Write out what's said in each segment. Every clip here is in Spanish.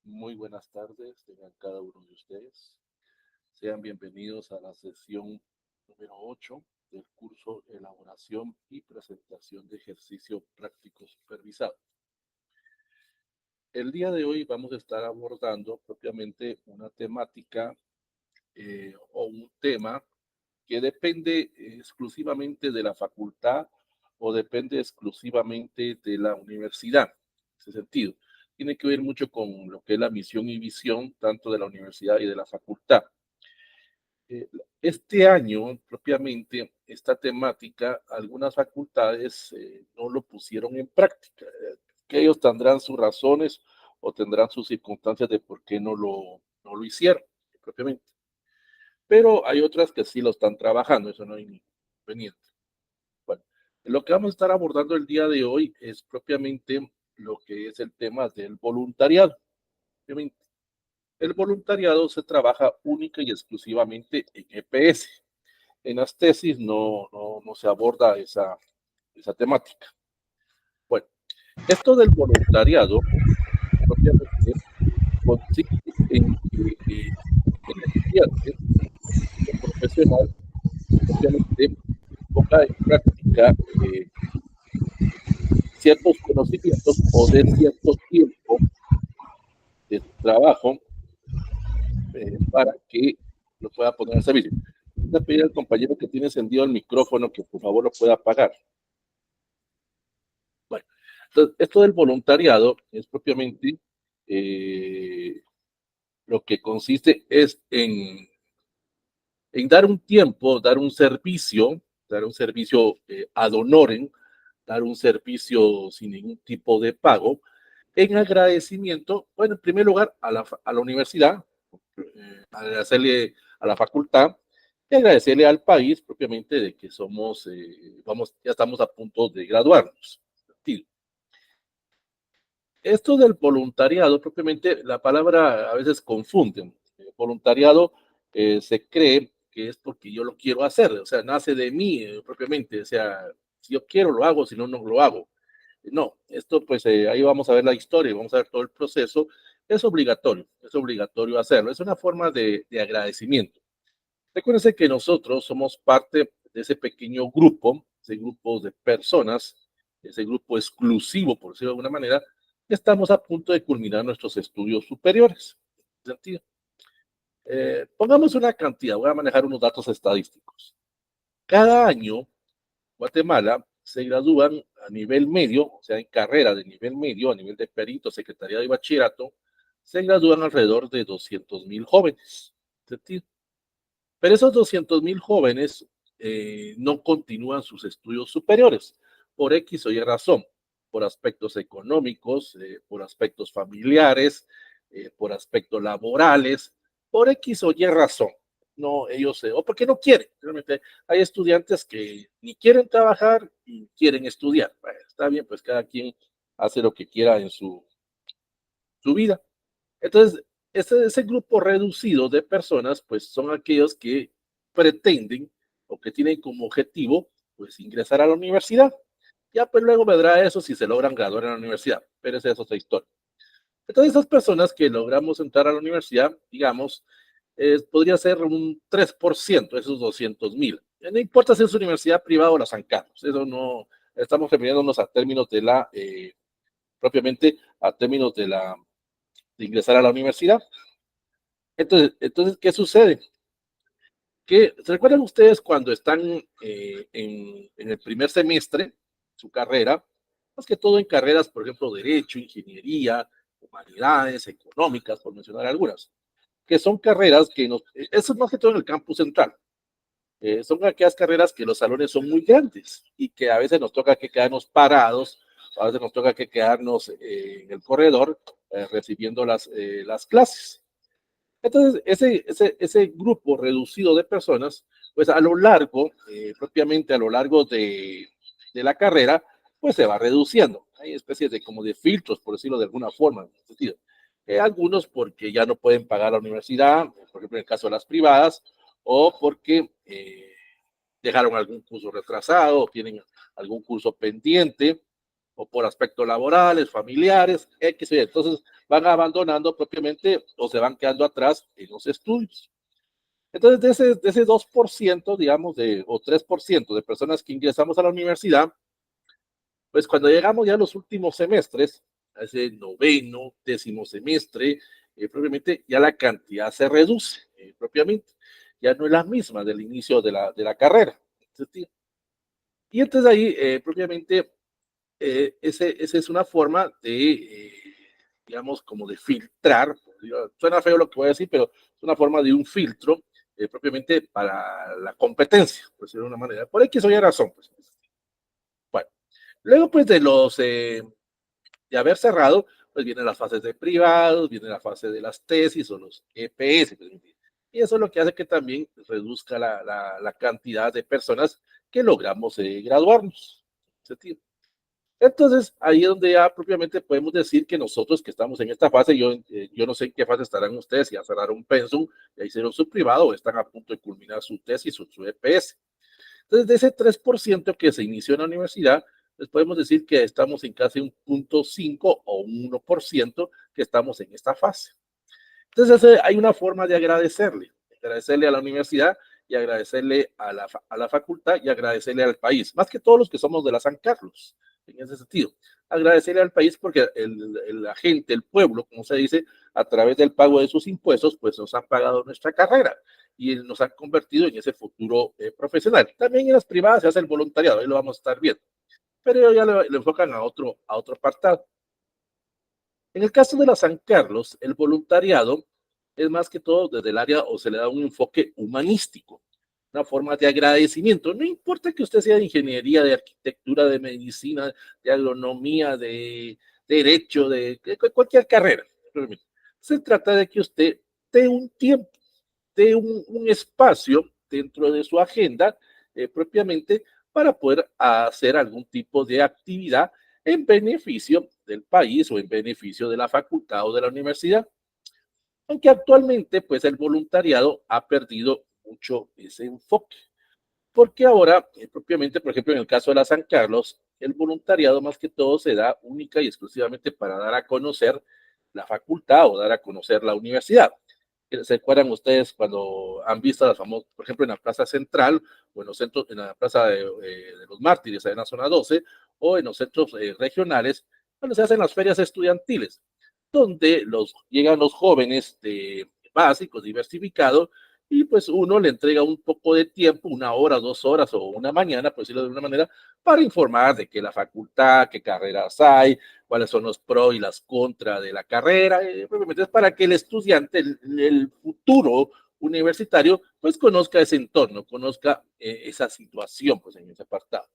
Muy buenas tardes, tengan cada uno de ustedes. Sean bienvenidos a la sesión número 8 del curso Elaboración y Presentación de Ejercicio Práctico Supervisado. El día de hoy vamos a estar abordando propiamente una temática o un tema que depende exclusivamente de la facultad o depende exclusivamente de la universidad. En ese sentido, tiene que ver mucho con lo que es la misión y visión tanto de la universidad y de la facultad. Este año, propiamente, esta temática, algunas facultades no lo pusieron en práctica. Que ellos tendrán sus razones o tendrán sus circunstancias de por qué no lo hicieron, propiamente. Pero hay otras que sí lo están trabajando, eso no hay ningún inconveniente. Bueno, lo que vamos a estar abordando el día de hoy es propiamente lo que es el tema del voluntariado. Obviamente, el voluntariado se trabaja única y exclusivamente en EPS. En las tesis no se aborda esa temática. Bueno, esto del voluntariado propiamente consiste en que el estudiante o profesional propiamente ponga en práctica ciertos conocimientos o de cierto tiempo de su trabajo para que lo pueda poner al servicio. Voy a pedir al compañero que tiene encendido el micrófono que por favor lo pueda apagar. Bueno, entonces, esto del voluntariado es propiamente lo que consiste es en dar un tiempo, dar un servicio ad honorem, dar un servicio sin ningún tipo de pago, en agradecimiento, bueno, en primer lugar, a la universidad, agradecerle a la facultad y agradecerle al país propiamente de que ya estamos a punto de graduarnos. Esto del voluntariado, propiamente, la palabra a veces confunde. Voluntariado se cree que es porque yo lo quiero hacer, o sea, nace de mí propiamente, o sea, si yo quiero lo hago, si no, no lo hago. No, esto pues ahí vamos a ver la historia, vamos a ver todo el proceso. Es obligatorio hacerlo, es una forma de agradecimiento. Recuérdense que nosotros somos parte de ese pequeño grupo, ese grupo de personas, ese grupo exclusivo, por decirlo de alguna manera, que estamos a punto de culminar nuestros estudios superiores. Pongamos una cantidad, voy a manejar unos datos estadísticos. Cada año, Guatemala se gradúan a nivel medio, o sea, en carrera de nivel medio, a nivel de perito, secretaría y bachillerato, se gradúan alrededor de 200,000 jóvenes. ¿Sentido? Pero esos 200,000 jóvenes no continúan sus estudios superiores por X o Y razón, por aspectos económicos, por aspectos familiares, por aspectos laborales, por X o Y razón. No, ellos, o porque no quieren. Realmente hay estudiantes que ni quieren trabajar y quieren estudiar. Bueno, está bien, pues cada quien hace lo que quiera en su vida. Entonces, ese grupo reducido de personas, pues son aquellos que pretenden o que tienen como objetivo, pues ingresar a la universidad. Ya, pues luego vendrá eso si se logran graduar en la universidad, pero esa es otra historia. Entonces, esas personas que logramos entrar a la universidad, digamos, podría ser un 3% de esos 200,000. No importa si es universidad privada o la San Carlos, eso no, estamos refiriéndonos a términos propiamente a términos de ingresar a la universidad. Entonces, ¿qué sucede? ¿Se recuerdan ustedes cuando están en el primer semestre, su carrera, más que todo en carreras, por ejemplo, derecho, ingeniería, humanidades, económicas, por mencionar algunas, que son carreras eso es más que todo en el campus central, son aquellas carreras que los salones son muy grandes y que a veces nos toca que quedarnos parados, a veces nos toca que quedarnos en el corredor recibiendo las clases. Entonces, ese grupo reducido de personas, pues a lo largo, propiamente a lo largo de la carrera, pues se va reduciendo. Hay especies de como de filtros, por decirlo de alguna forma, en ese sentido. Algunos porque ya no pueden pagar la universidad, por ejemplo, en el caso de las privadas, o porque dejaron algún curso retrasado, o tienen algún curso pendiente, o por aspectos laborales, familiares, X o Y. Entonces van abandonando propiamente o se van quedando atrás en los estudios. Entonces, de ese 2%, digamos, o 3% de personas que ingresamos a la universidad, pues cuando llegamos ya a los últimos semestres, a ese noveno, décimo semestre, propiamente ya la cantidad se reduce, propiamente. Ya no es la misma del inicio de la carrera. Y entonces ahí, propiamente, esa es una forma de, digamos, como de filtrar. Suena feo lo que voy a decir, pero es una forma de un filtro propiamente para la competencia, por decirlo de una manera. Por X o Y razón. Pues. Bueno, luego pues de haber cerrado, pues vienen las fases de privados, viene la fase de las tesis o los EPS. Pues, y eso es lo que hace que también reduzca la cantidad de personas que logramos graduarnos. Entonces, ahí es donde ya propiamente podemos decir que nosotros que estamos en esta fase, yo no sé en qué fase estarán ustedes, si ya cerraron un pensum, ya hicieron su privado o están a punto de culminar su tesis o su EPS. Entonces, de ese 3% que se inició en la universidad, les podemos decir que estamos en casi un 0.5 o un 1% que estamos en esta fase. Entonces, hay una forma de agradecerle a la universidad y agradecerle a la facultad y agradecerle al país, más que todos los que somos de la San Carlos, en ese sentido. Agradecerle al país porque la gente, el pueblo, como se dice, a través del pago de sus impuestos, pues nos han pagado nuestra carrera y nos han convertido en ese futuro profesional. También en las privadas se hace el voluntariado, ahí lo vamos a estar viendo, pero ya lo enfocan a otro apartado. En el caso de la San Carlos, el voluntariado es más que todo desde el área o se le da un enfoque humanístico, una forma de agradecimiento. No importa que usted sea de ingeniería, de arquitectura, de medicina, de agronomía, de derecho, de cualquier carrera. Se trata de que usted dé un tiempo, dé un espacio dentro de su agenda propiamente para poder hacer algún tipo de actividad en beneficio del país o en beneficio de la facultad o de la universidad. Aunque actualmente, pues el voluntariado ha perdido mucho ese enfoque, porque ahora, propiamente, por ejemplo, en el caso de la San Carlos, el voluntariado más que todo se da única y exclusivamente para dar a conocer la facultad o dar a conocer la universidad. ¿Se acuerdan ustedes cuando han visto las famosas, por ejemplo, en la Plaza Central o en los centros, en la Plaza de los Mártires, en la zona 12, o en los centros regionales, cuando se hacen las ferias estudiantiles, donde llegan los jóvenes básicos, diversificados, y pues uno le entrega un poco de tiempo, 1 hora, 2 horas o una mañana, por decirlo de una manera, para informar de qué la facultad, qué carreras hay, cuáles son los pros y las contras de la carrera, es para que el estudiante, el futuro universitario, pues conozca ese entorno, conozca esa situación, pues en ese apartado.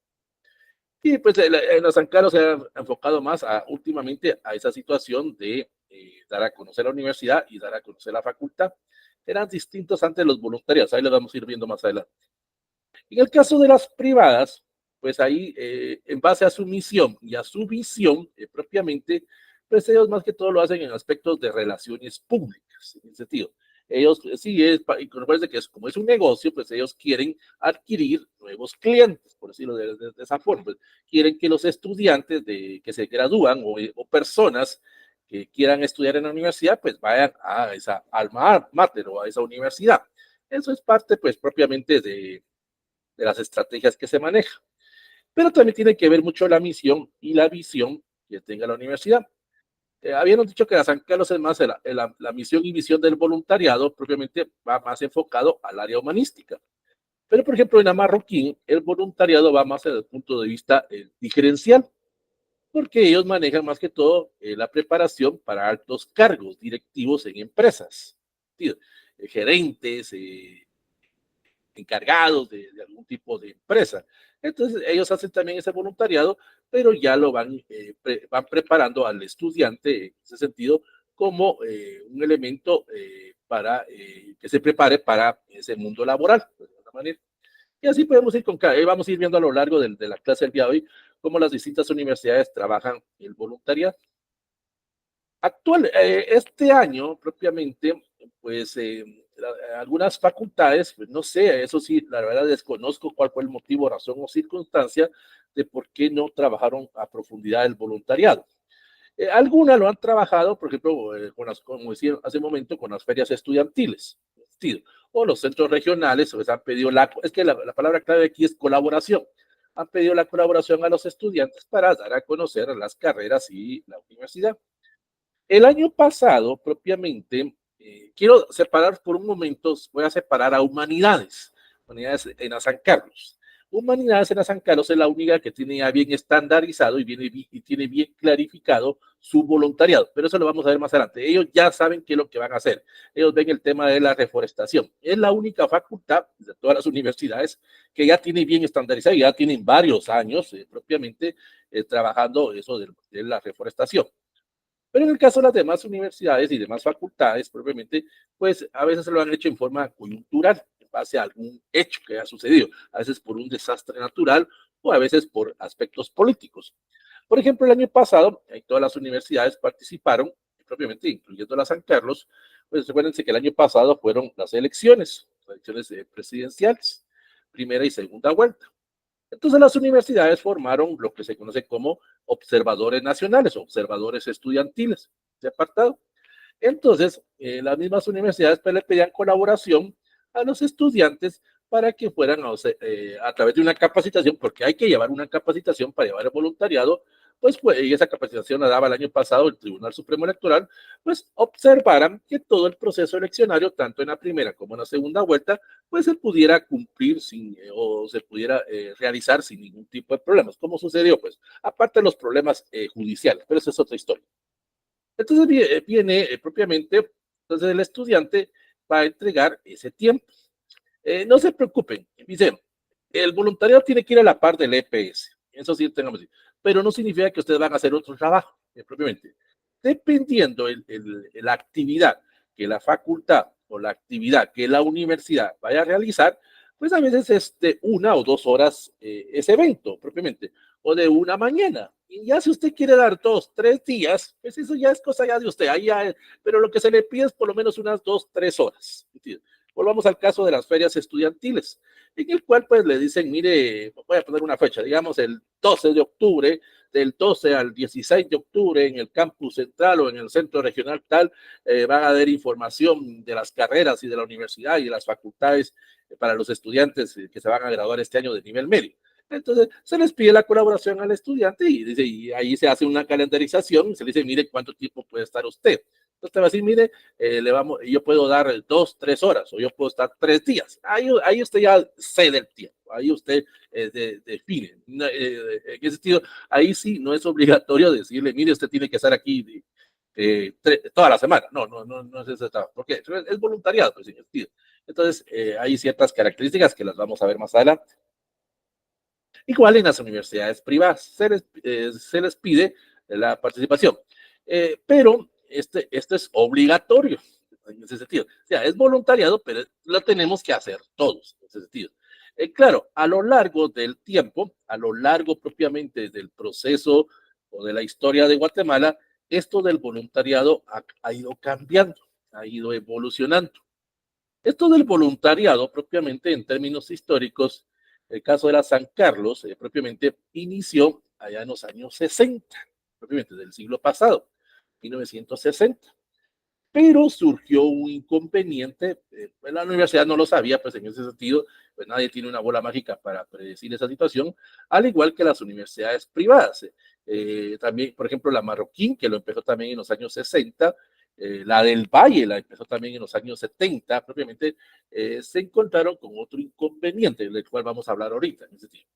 Y pues en los San Carlos se ha enfocado más últimamente a esa situación de dar a conocer la universidad y dar a conocer la facultad. Eran distintos antes los voluntarios, ahí lo vamos a ir viendo más adelante. En el caso de las privadas, pues ahí, en base a su misión y a su visión propiamente, pues ellos más que todo lo hacen en aspectos de relaciones públicas, en ese sentido. Ellos, sí, y recuerden que como es un negocio, pues ellos quieren adquirir nuevos clientes, por decirlo de esa forma. Pues, quieren que los estudiantes que se gradúan o personas que quieran estudiar en la universidad, pues vayan a esa alma mater o a esa universidad. Eso es parte, pues, propiamente de las estrategias que se manejan. Pero también tiene que ver mucho la misión y la visión que tenga la universidad. Habíamos dicho que la San Carlos es más la misión y visión del voluntariado, propiamente va más enfocado al área humanística. Pero, por ejemplo, en la Marroquín, el voluntariado va más desde el punto de vista diferencial, porque ellos manejan más que todo la preparación para altos cargos directivos en empresas, ¿sí? Gerentes, encargados de algún tipo de empresa. Entonces, ellos hacen también ese voluntariado, pero ya lo van preparando al estudiante en ese sentido como un elemento para que se prepare para ese mundo laboral, de alguna manera. Y así podemos ir vamos a ir viendo a lo largo de la clase del día de hoy cómo las distintas universidades trabajan el voluntariado. Este año propiamente, pues algunas facultades, pues no sé, eso sí, la verdad desconozco cuál fue el motivo, razón o circunstancia de por qué no trabajaron a profundidad el voluntariado. Algunas lo han trabajado, por ejemplo, como decía hace un momento, con las ferias estudiantiles, o los centros regionales, o les han pedido es que la palabra clave aquí es colaboración. Han pedido la colaboración a los estudiantes para dar a conocer las carreras y la universidad. El año pasado, propiamente, quiero separar por un momento, voy a separar a humanidades, humanidades en la San Carlos. Humanidades en la San Carlos es la única que tiene ya bien estandarizado y tiene bien clarificado su voluntariado, pero eso lo vamos a ver más adelante. Ellos ya saben qué es lo que van a hacer. Ellos ven el tema de la reforestación. Es la única facultad de todas las universidades que ya tiene bien estandarizado y ya tienen varios años propiamente trabajando eso de la reforestación. Pero en el caso de las demás universidades y demás facultades, propiamente, pues a veces se lo han hecho en forma coyuntural, en base a algún hecho que ha sucedido, a veces por un desastre natural o a veces por aspectos políticos. Por ejemplo, el año pasado, todas las universidades participaron, propiamente, incluyendo la San Carlos, pues recuérdense que el año pasado fueron las elecciones presidenciales, primera y segunda vuelta. Entonces las universidades formaron lo que se conoce como observadores nacionales, observadores estudiantiles, de apartado. Entonces, las mismas universidades pues, le pedían colaboración a los estudiantes para que fueran a través de una capacitación, porque hay que llevar una capacitación para llevar el voluntariado, pues, y esa capacitación la daba el año pasado el Tribunal Supremo Electoral, pues observaran que todo el proceso eleccionario, tanto en la primera como en la segunda vuelta, pues se pudiera cumplir o se pudiera realizar sin ningún tipo de problemas. ¿Cómo sucedió? Pues aparte de los problemas judiciales, pero esa es otra historia. Entonces viene propiamente, entonces el estudiante va a entregar ese tiempo. No se preocupen, dice, el voluntariado tiene que ir a la par del EPS, eso sí tengamos, pero no significa que ustedes van a hacer otro trabajo, propiamente. Dependiendo la actividad que la facultad o la actividad que la universidad vaya a realizar, pues a veces es de 1 o 2 horas ese evento, propiamente, o de una mañana. Y ya si usted quiere dar 2, 3 días, pues eso ya es cosa ya de usted, ahí ya, pero lo que se le pide es por lo menos unas 2, 3 horas. ¿Entiendes? Volvamos al caso de las ferias estudiantiles, en el cual pues le dicen, mire, voy a poner una fecha, digamos el 12 de octubre, del 12 al 16 de octubre en el campus central o en el centro regional tal, van a haber información de las carreras y de la universidad y de las facultades para los estudiantes que se van a graduar este año de nivel medio. Entonces se les pide la colaboración al estudiante y ahí se hace una calendarización y se le dice, mire cuánto tiempo puede estar usted. Entonces te va a decir, mire, yo puedo dar 2, 3 horas o yo puedo estar 3 días. Ahí usted ya cede el tiempo, ahí usted define. En ese sentido, ahí sí no es obligatorio decirle, mire, usted tiene que estar aquí toda la semana. No es ese trabajo, porque es voluntariado, pues, en el sentido. Entonces, hay ciertas características que las vamos a ver más adelante. Igual en las universidades privadas se les pide la participación, pero esto es obligatorio en ese sentido. O sea, es voluntariado, pero lo tenemos que hacer todos en ese sentido. Claro, a lo largo del tiempo, a lo largo propiamente del proceso o de la historia de Guatemala, esto del voluntariado ha ido cambiando, ha ido evolucionando. Esto del voluntariado, propiamente en términos históricos, el caso de la San Carlos, propiamente inició allá en los años 60, propiamente del siglo pasado, 1960. Pero surgió un inconveniente, pues la universidad no lo sabía, pues en ese sentido, pues nadie tiene una bola mágica para predecir esa situación, al igual que las universidades privadas. También, por ejemplo, la Marroquín, que lo empezó también en los años 60, la del Valle la empezó también en los años 70, propiamente, se encontraron con otro inconveniente, del cual vamos a hablar ahorita. En ese tiempo.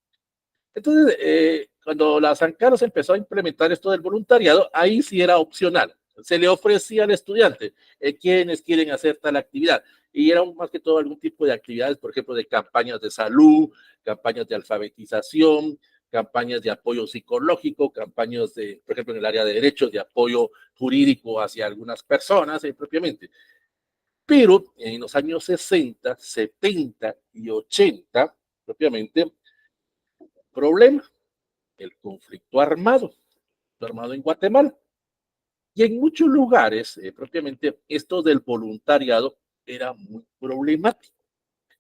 Entonces, cuando la San Carlos empezó a implementar esto del voluntariado, ahí sí era opcional. Se le ofrecía al estudiante quienes quieren hacer tal actividad. Y era más que todo algún tipo de actividades, por ejemplo, de campañas de salud, campañas de alfabetización, campañas de apoyo psicológico, campañas de, por ejemplo, en el área de derechos, de apoyo jurídico hacia algunas personas propiamente. Pero en los años 60, 70 y 80, propiamente, problema, el conflicto armado en Guatemala. Y en muchos lugares, propiamente, esto del voluntariado era muy problemático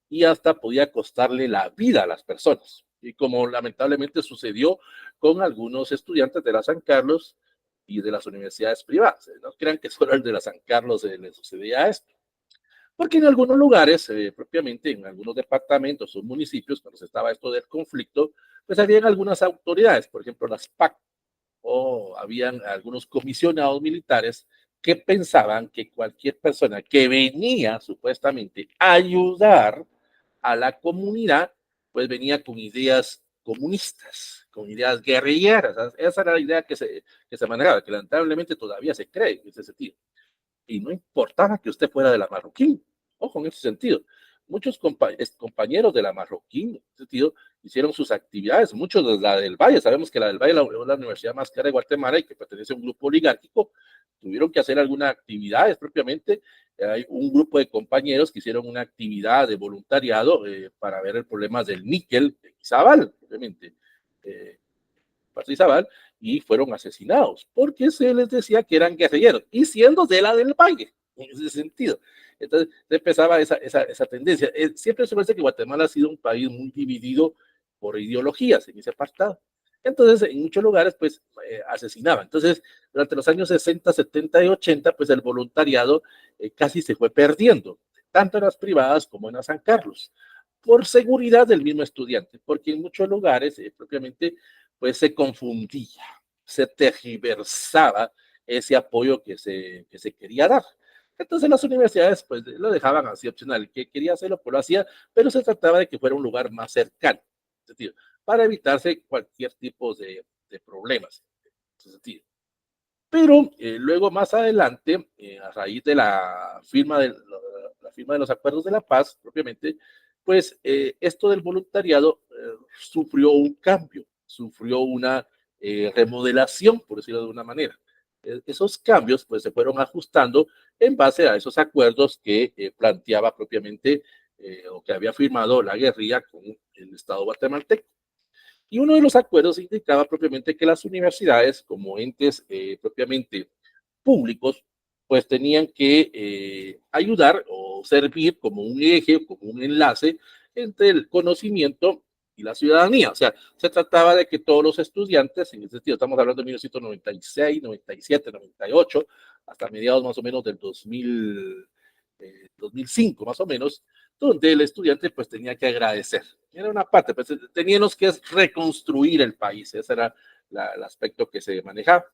y hasta podía costarle la vida a las personas. Y como lamentablemente sucedió con algunos estudiantes de la San Carlos y de las universidades privadas. No crean que solo el de la San Carlos le sucedía esto. Porque en algunos lugares, propiamente en algunos departamentos o municipios, cuando se estaba esto del conflicto, pues habían algunas autoridades, por ejemplo las PAC, o habían algunos comisionados militares que pensaban que cualquier persona que venía supuestamente a ayudar a la comunidad, pues venía con ideas comunistas, con ideas guerrilleras. Esa era la idea que se manejaba, que lamentablemente todavía se cree en ese sentido. Y no importaba que usted fuera de la Marroquín. Ojo, en ese sentido. Muchos compañeros de la Marroquín, en ese sentido, hicieron sus actividades, muchos de la del Valle, sabemos que la del Valle es la universidad más cara de Guatemala y que pertenece a un grupo oligárquico, tuvieron que hacer algunas actividades propiamente. Hay un grupo de compañeros que hicieron una actividad de voluntariado para ver el problema del níquel en Izabal, obviamente. Partizabal, y fueron asesinados porque se les decía que eran guerrilleros y siendo de la del Valle, en ese sentido. Entonces empezaba esa tendencia. Siempre se parece que Guatemala ha sido un país muy dividido por ideologías en ese apartado. Entonces, en muchos lugares, pues, asesinaban. Entonces, durante los años 60, 70 y 80, pues el voluntariado casi se fue perdiendo, tanto en las privadas como en la San Carlos, por seguridad del mismo estudiante, porque en muchos lugares, propiamente, pues se confundía, se tergiversaba ese apoyo que se quería dar. Entonces las universidades pues lo dejaban así opcional, el que quería hacerlo pues lo hacía, pero se trataba de que fuera un lugar más cercano, sentido, para evitarse cualquier tipo de problemas. En sentido. Pero luego más adelante, a raíz de la firma de los acuerdos de la paz, propiamente, pues esto del voluntariado sufrió un cambio, sufrió una remodelación, por decirlo de una manera. Esos cambios pues se fueron ajustando en base a esos acuerdos que planteaba propiamente o que había firmado la guerrilla con el Estado guatemalteco. Y uno de los acuerdos indicaba propiamente que las universidades, como entes propiamente públicos, pues tenían que ayudar o servir como un eje, como un enlace entre el conocimiento y la ciudadanía. O sea, se trataba de que todos los estudiantes, en ese sentido, estamos hablando de 1996, 97, 98, hasta mediados más o menos del 2005, más o menos, donde el estudiante pues tenía que agradecer. Era una parte, pues teníamos que reconstruir el país, ese era el aspecto que se manejaba.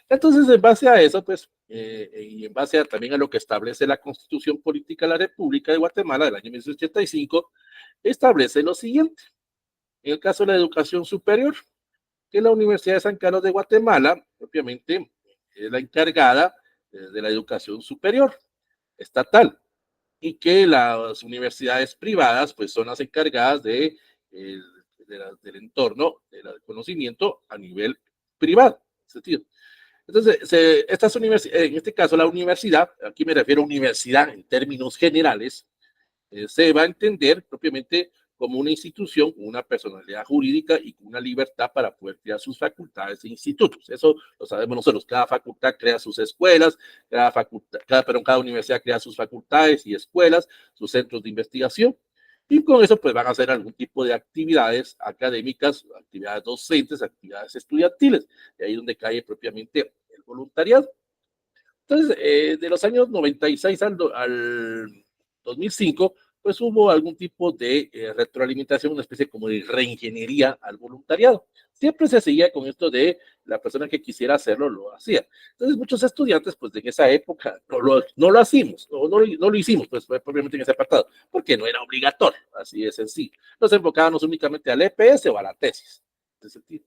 Entonces, en base a eso, pues, y en base también a lo que establece la Constitución Política de la República de Guatemala del año 1985, establece lo siguiente. En el caso de la educación superior, que la Universidad de San Carlos de Guatemala, propiamente, es la encargada de la educación superior estatal y que las universidades privadas, pues, son las encargadas del entorno, del conocimiento a nivel privado. ¿Sentido? Entonces, estas en este caso la universidad, aquí me refiero a universidad en términos generales, se va a entender propiamente como una institución con una personalidad jurídica y con una libertad para poder crear sus facultades e institutos. Eso lo sabemos nosotros. Cada facultad crea sus escuelas, cada universidad crea sus facultades y escuelas, sus centros de investigación. Y con eso pues van a hacer algún tipo de actividades académicas, actividades docentes, actividades estudiantiles. De ahí donde cae propiamente el voluntariado. Entonces, de los años 96 al 2005, pues hubo algún tipo de retroalimentación, una especie como de reingeniería al voluntariado. Siempre se seguía con esto de la persona que quisiera hacerlo, lo hacía. Entonces, muchos estudiantes, pues en esa época, no lo hicimos, no lo hicimos, pues propiamente en ese apartado, porque no era obligatorio, así de sencillo. Nos enfocábamos únicamente al EPS o a la tesis, en ese sentido.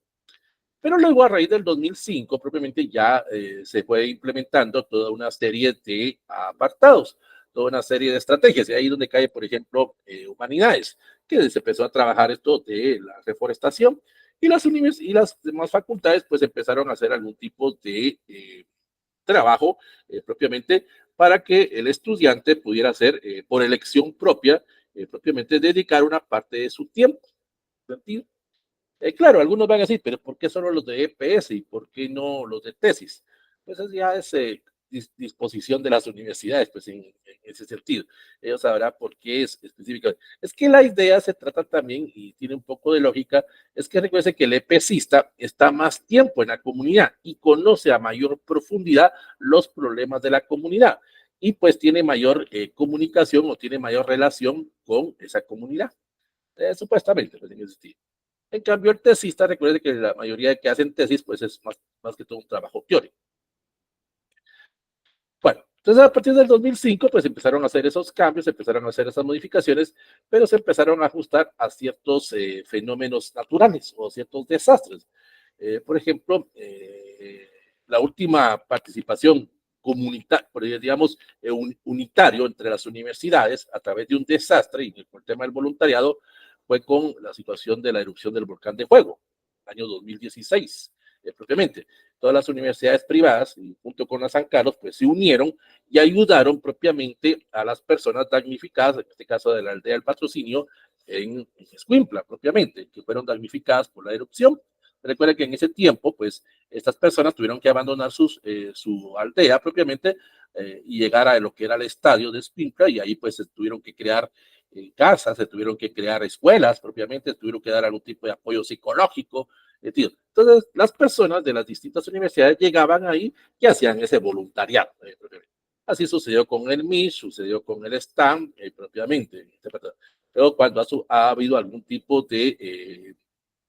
Pero luego, a raíz del 2005, propiamente ya se fue implementando toda una serie de apartados, toda una serie de estrategias. Y ahí es donde cae, por ejemplo, humanidades, que se empezó a trabajar esto de la reforestación. Y y las demás facultades, pues empezaron a hacer algún tipo de trabajo propiamente para que el estudiante pudiera hacer por elección propia, propiamente dedicar una parte de su tiempo. ¿Sentido? Claro, algunos van a decir, pero ¿por qué solo los de EPS y por qué no los de tesis? Pues eso ya es disposición de las universidades, pues en ese sentido. Ellos sabrán por qué es específicamente. Es que la idea se trata también, y tiene un poco de lógica, es que recuerde que el EPCista está más tiempo en la comunidad y conoce a mayor profundidad los problemas de la comunidad y pues tiene mayor comunicación o tiene mayor relación con esa comunidad, supuestamente, pues en ese sentido. En cambio, el tesista, recuerde que la mayoría de que hacen tesis, pues es más que todo un trabajo teórico. Bueno, entonces a partir del 2005, pues empezaron a hacer esos cambios, empezaron a hacer esas modificaciones, pero se empezaron a ajustar a ciertos fenómenos naturales o ciertos desastres. Por ejemplo, la última participación comunitaria, digamos, unitario entre las universidades a través de un desastre, y por el tema del voluntariado, fue con la situación de la erupción del volcán de Fuego, año 2016, propiamente. Todas las universidades privadas, y junto con la San Carlos, pues se unieron y ayudaron propiamente a las personas damnificadas, en este caso de la aldea del Patrocinio, en Escuintla, propiamente, que fueron damnificadas por la erupción. Recuerden que en ese tiempo, pues, estas personas tuvieron que abandonar su aldea propiamente y llegar a lo que era el estadio de Escuintla, y ahí pues se tuvieron que crear casas, se tuvieron que crear escuelas propiamente, se tuvieron que dar algún tipo de apoyo psicológico. Entonces, las personas de las distintas universidades llegaban ahí y hacían ese voluntariado. Así sucedió con el MIS, sucedió con el STAM propiamente. Pero cuando ha habido algún tipo de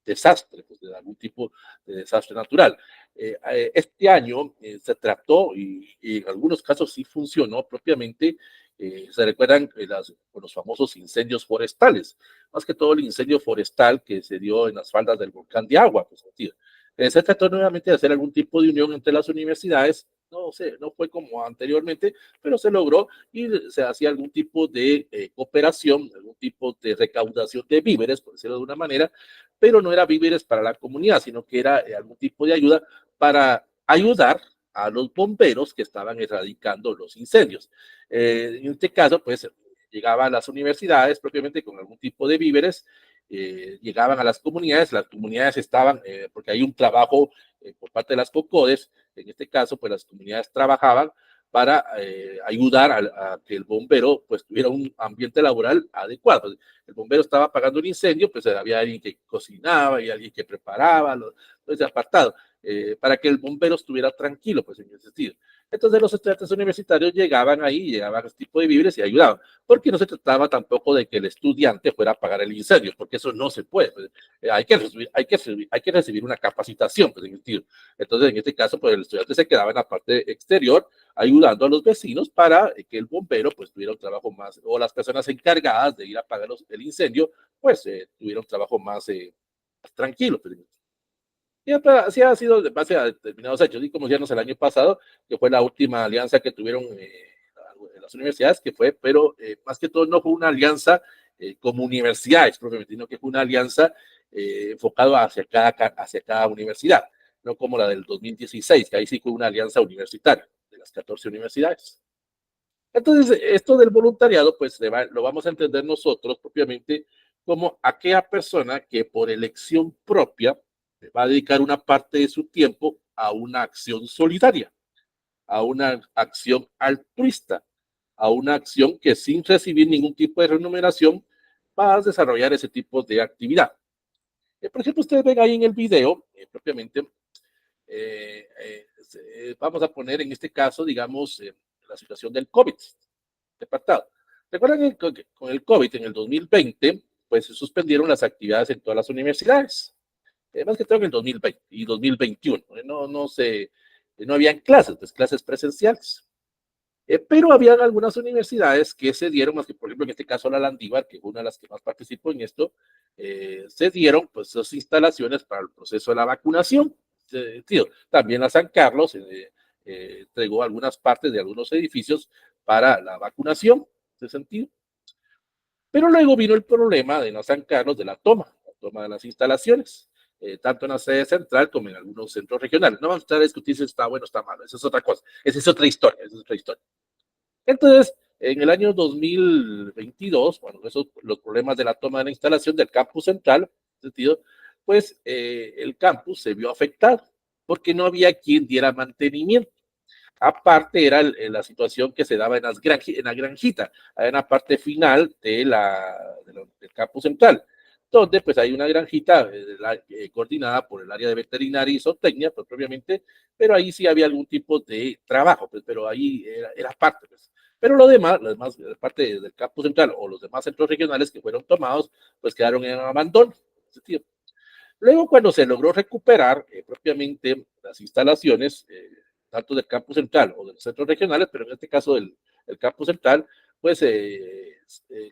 desastre, pues de algún tipo de desastre natural. Este año se trató y en algunos casos sí funcionó propiamente. Se recuerdan los famosos incendios forestales, más que todo el incendio forestal que se dio en las faldas del volcán de Agua. Pues, se trató nuevamente de hacer algún tipo de unión entre las universidades. No sé, no fue como anteriormente, pero se logró y se hacía algún tipo de cooperación, algún tipo de recaudación de víveres, por decirlo de una manera, pero no era víveres para la comunidad, sino que era algún tipo de ayuda para ayudar a los bomberos que estaban erradicando los incendios. En este caso, pues llegaban a las universidades propiamente con algún tipo de víveres, llegaban a las comunidades estaban, porque hay un trabajo por parte de las COCODES, en este caso, pues las comunidades trabajaban para ayudar a que el bombero pues tuviera un ambiente laboral adecuado. El bombero estaba apagando un incendio, pues había alguien que cocinaba y alguien que preparaba, ese apartado, para que el bombero estuviera tranquilo, pues en ese sentido. Entonces los estudiantes universitarios llegaban ahí, llegaban a este tipo de víveres y ayudaban, porque no se trataba tampoco de que el estudiante fuera a apagar el incendio, porque eso no se puede. Pues, hay que recibir una capacitación, pues en el sentido. Entonces en este caso, pues el estudiante se quedaba en la parte exterior, ayudando a los vecinos para que el bombero pues tuviera un trabajo más, o las personas encargadas de ir a apagar el incendio, pues tuviera un trabajo más tranquilo. Pues. Y así ha sido de base a determinados hechos, y como decíamos el año pasado, que fue la última alianza que tuvieron las universidades, que fue, pero más que todo no fue una alianza como universidades propiamente, sino que fue una alianza enfocada hacia cada universidad, no como la del 2016, que ahí sí fue una alianza universitaria de las 14 universidades. Entonces, esto del voluntariado, pues lo vamos a entender nosotros propiamente como aquella persona que por elección propia va a dedicar una parte de su tiempo a una acción solidaria, a una acción altruista, a una acción que sin recibir ningún tipo de remuneración va a desarrollar ese tipo de actividad. Por ejemplo, ustedes ven ahí en el video, propiamente, vamos a poner en este caso, digamos, la situación del COVID. Departado. Recuerdan que con el COVID en el 2020, pues se suspendieron las actividades en todas las universidades. Más que todo en el 2020 y 2021. No habían clases, pues clases presenciales. Pero habían algunas universidades que se dieron, más que por ejemplo en este caso la Landívar, que fue una de las que más participó en esto, se dieron pues sus instalaciones para el proceso de la vacunación. También la San Carlos entregó algunas partes de algunos edificios para la vacunación, en ese sentido. Pero luego vino el problema de la San Carlos de la toma de las instalaciones, tanto en la sede central como en algunos centros regionales. No vamos a estar a discutir si está bueno o está malo, esa es otra cosa, esa es otra historia, esa es otra historia. Entonces, en el año 2022, bueno, los problemas de la toma de la instalación del campus central, en ese sentido, pues el campus se vio afectado porque no había quien diera mantenimiento. Aparte era la situación que se daba en la granjita, en la parte final del campo central, donde pues hay una granjita coordinada por el área de veterinaria y zootecnia, pues propiamente, pero ahí sí había algún tipo de trabajo, pues, pero ahí era parte, pues. Pero lo demás, parte del campo central o los demás centros regionales que fueron tomados, pues quedaron en abandono. Luego, cuando se logró recuperar propiamente las instalaciones, tanto del campo central o de los centros regionales, pero en este caso del campo central, pues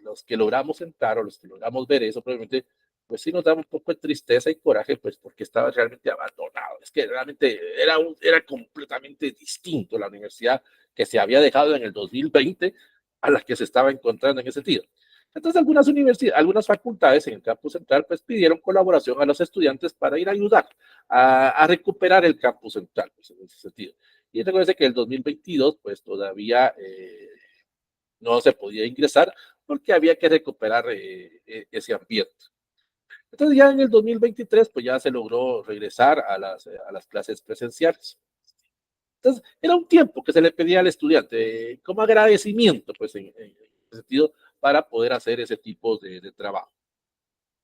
los que logramos entrar o los que logramos ver eso, probablemente, pues sí nos da un poco de tristeza y coraje, pues porque estaba realmente abandonado. Es que realmente era completamente distinto la universidad que se había dejado en el 2020 a la que se estaba encontrando en ese sentido. Entonces, algunas universidades, algunas facultades en el campus central, pues pidieron colaboración a los estudiantes para ir a ayudar a recuperar el campus central, pues, en ese sentido. Y recuerden que el 2022, pues todavía no se podía ingresar porque había que recuperar ese ambiente. Entonces, ya en el 2023, pues ya se logró regresar a las clases presenciales. Entonces, era un tiempo que se le pedía al estudiante como agradecimiento, pues en ese sentido, para poder hacer ese tipo de trabajo.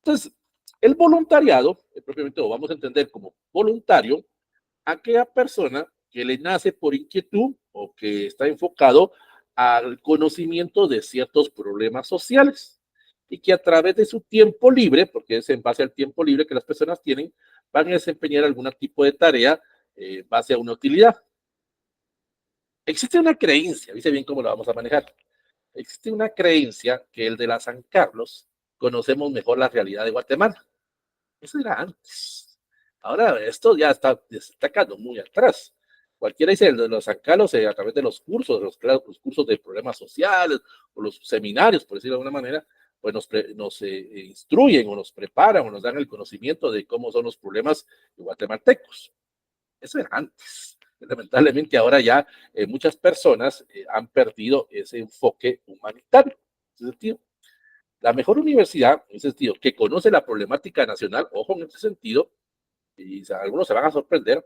Entonces, el voluntariado, propiamente lo vamos a entender como voluntario, aquella persona que le nace por inquietud o que está enfocado al conocimiento de ciertos problemas sociales y que a través de su tiempo libre, porque es en base al tiempo libre que las personas tienen, van a desempeñar algún tipo de tarea en base a una utilidad. Existe una creencia, dice bien cómo la vamos a manejar. Existe una creencia que el de la San Carlos conocemos mejor la realidad de Guatemala. Eso era antes. Ahora esto ya está destacando muy atrás. Cualquiera dice el de los San Carlos a través de los cursos, los cursos de problemas sociales o los seminarios, por decirlo de alguna manera, pues nos instruyen o nos preparan o nos dan el conocimiento de cómo son los problemas guatemaltecos. Eso era antes. Lamentablemente ahora ya muchas personas han perdido ese enfoque humanitario. En ese sentido, la mejor universidad, en ese sentido, que conoce la problemática nacional, ojo en ese sentido, y algunos se van a sorprender,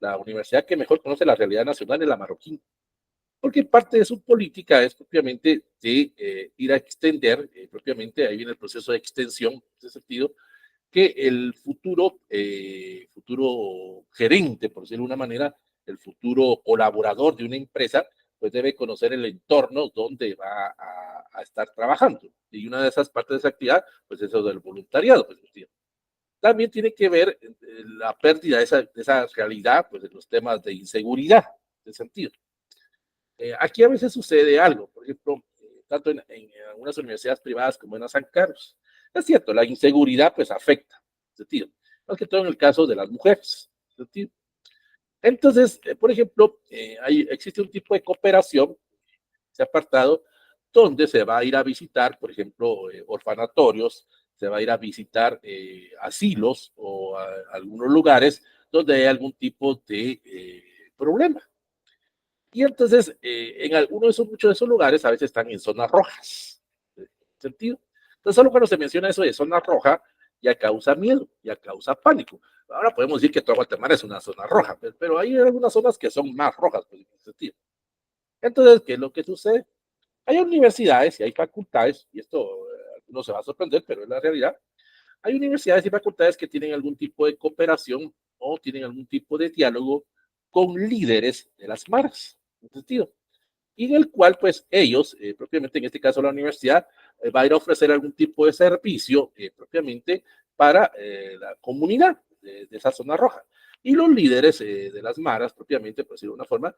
la universidad que mejor conoce la realidad nacional es la Marroquín, porque parte de su política es propiamente de ir a extender, propiamente ahí viene el proceso de extensión, en ese sentido, que el futuro gerente, por decirlo de una manera, el futuro colaborador de una empresa, pues debe conocer el entorno donde va a estar trabajando. Y una de esas partes de esa actividad, pues eso del voluntariado, pues también tiene que ver la pérdida de esa realidad, pues en los temas de inseguridad, de sentido. Aquí a veces sucede algo, por ejemplo, tanto en algunas universidades privadas como en la San Carlos. Es cierto, la inseguridad pues afecta, sentido, más que todo en el caso de las mujeres. Sentido. Entonces, por ejemplo, existe un tipo de cooperación, ese apartado, donde se va a ir a visitar, por ejemplo, orfanatorios, se va a ir a visitar asilos o algunos lugares donde hay algún tipo de problema. Y entonces, en algunos de muchos de esos lugares a veces están en zonas rojas. ¿Sentido? Entonces, solo cuando se menciona eso de zona roja, ya causa miedo, ya causa pánico. Ahora podemos decir que toda Guatemala es una zona roja, pero hay algunas zonas que son más rojas, pues, en ese sentido. Entonces, ¿qué es lo que sucede? Hay universidades y hay facultades, y esto no se va a sorprender, pero es la realidad. Hay universidades y facultades que tienen algún tipo de cooperación o tienen algún tipo de diálogo con líderes de las maras, en ese sentido, y en el cual pues ellos, propiamente en este caso la universidad, va a ir a ofrecer algún tipo de servicio propiamente para la comunidad de esa zona roja. Y los líderes de las maras, propiamente, por decirlo de una forma,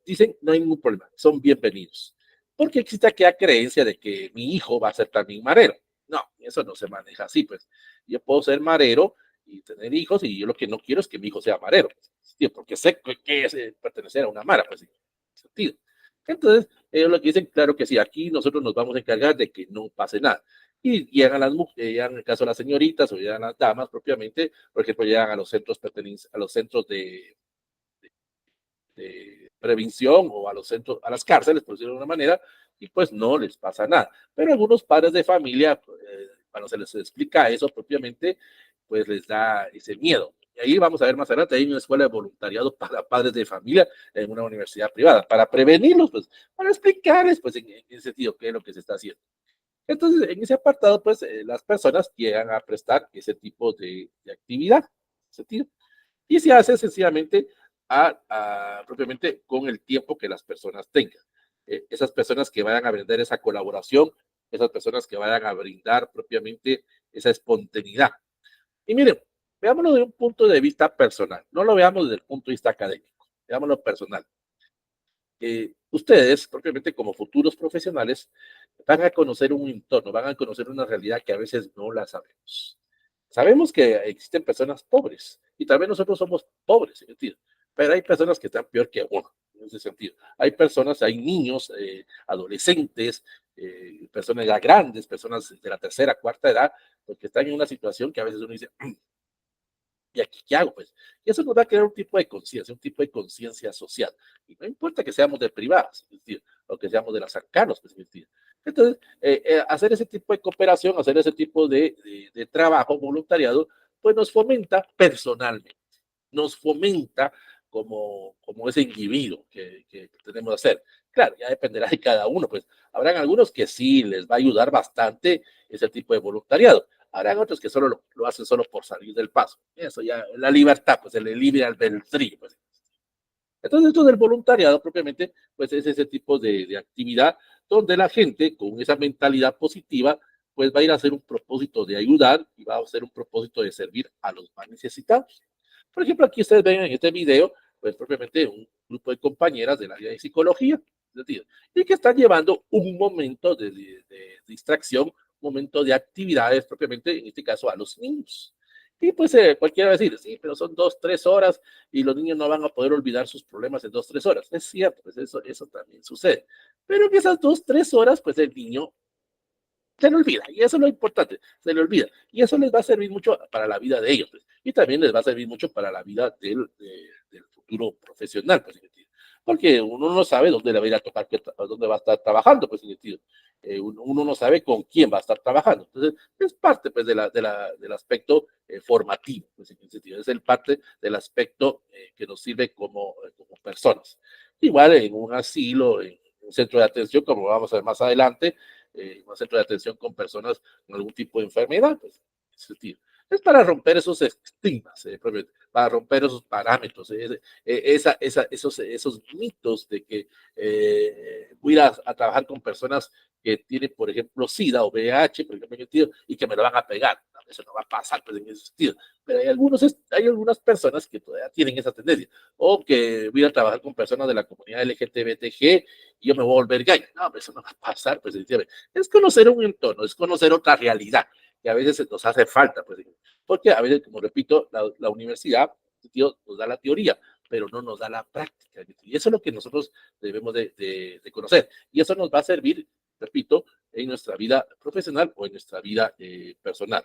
dicen, no hay ningún problema, son bienvenidos. Porque existe aquella creencia de que mi hijo va a ser también marero. No, eso no se maneja así, pues. Yo puedo ser marero y tener hijos y yo lo que no quiero es que mi hijo sea marero, porque sé que es pertenecer a una mara, pues, en sentido. Entonces, ellos lo que dicen, claro que sí, aquí nosotros nos vamos a encargar de que no pase nada. Y llegan las mujeres, llegan en el caso de las señoritas o llegan las damas propiamente, por ejemplo, llegan a los centros a los centros de prevención o a los centros, a las cárceles, por decirlo de una manera, y pues no les pasa nada. Pero algunos padres de familia, cuando se les explica eso propiamente, pues les da ese miedo. Y ahí vamos a ver más adelante, hay una escuela de voluntariado para padres de familia en una universidad privada, para prevenirlos, pues, para explicarles, pues, en ese sentido, qué es lo que se está haciendo. Entonces, en ese apartado, pues, las personas llegan a prestar ese tipo de actividad, sentido, y se hace sencillamente propiamente con el tiempo que las personas tengan. Esas personas que vayan a brindar esa colaboración, esas personas que vayan a brindar propiamente esa espontaneidad. Y miren, veámoslo de un punto de vista personal, no lo veamos desde el punto de vista académico, veámoslo personal. Ustedes, propiamente como futuros profesionales, van a conocer un entorno, van a conocer una realidad que a veces no la sabemos. Sabemos que existen personas pobres y también nosotros somos pobres, ¿sí? Pero hay personas que están peor que uno, en ese sentido. Hay personas, hay niños, adolescentes, personas ya grandes, personas de la tercera, cuarta edad, porque están en una situación que a veces uno dice, ¿y aquí qué hago? Pues, y eso nos va a crear un tipo de conciencia social. Y no importa que seamos de privadas, es decir, o que seamos de las arcanos, pues, es decir. Entonces, hacer ese tipo de cooperación, hacer ese tipo de trabajo voluntariado, pues nos fomenta personalmente, nos fomenta como ese individuo que tenemos que hacer. Claro, ya dependerá de cada uno, pues habrán algunos que sí les va a ayudar bastante ese tipo de voluntariado. Habrán otros que solo lo hacen solo por salir del paso. Eso ya, la libertad, pues el libre albedrío. Pues. Entonces, esto del voluntariado propiamente, pues es ese tipo de actividad donde la gente con esa mentalidad positiva, pues va a ir a hacer un propósito de ayudar y va a hacer un propósito de servir a los más necesitados. Por ejemplo, aquí ustedes ven en este video, pues propiamente un grupo de compañeras del área de psicología, y que están llevando un momento de distracción, un momento de actividades propiamente, en este caso, a los niños. Y pues cualquiera va a decir, sí, pero son 2, 3 horas y los niños no van a poder olvidar sus problemas en 2, 3 horas. Es cierto, pues eso también sucede. Pero en esas 2, 3 horas, pues el niño se le olvida, y eso es lo importante, se le olvida, y eso les va a servir mucho para la vida de ellos, pues, y también les va a servir mucho para la vida del futuro profesional, pues, porque uno no sabe dónde le va a ir a tocar, dónde va a estar trabajando, pues, uno no sabe con quién va a estar trabajando, entonces es parte, pues, del aspecto formativo, pues, en sentido, es el parte del aspecto que nos sirve como personas. Igual en un asilo, en un centro de atención, como vamos a ver más adelante, un centro de atención con personas con algún tipo de enfermedad, pues, es para romper esos estigmas, para romper esos parámetros, esos mitos de que voy a ir a trabajar con personas que tienen, por ejemplo, SIDA o VIH, por ejemplo, y que me lo van a pegar. No, eso no va a pasar, pues, en ese sentido. Pero hay algunas personas que todavía tienen esa tendencia. O que voy a trabajar con personas de la comunidad LGTBTG y yo me voy a volver gay. No, eso no va a pasar, pues, es conocer un entorno, es conocer otra realidad que a veces nos hace falta, pues, porque a veces, como repito, la universidad nos da la teoría, pero no nos da la práctica. Y eso es lo que nosotros debemos de conocer. Y eso nos va a servir, repito, en nuestra vida profesional o en nuestra vida personal.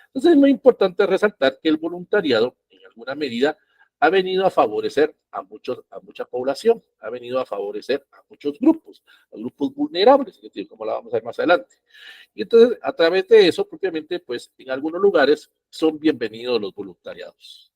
Entonces es muy importante resaltar que el voluntariado, en alguna medida, ha venido a favorecer a mucha población, ha venido a favorecer a muchos grupos, a grupos vulnerables, como la vamos a ver más adelante. Y entonces, a través de eso, propiamente, pues en algunos lugares son bienvenidos los voluntariados.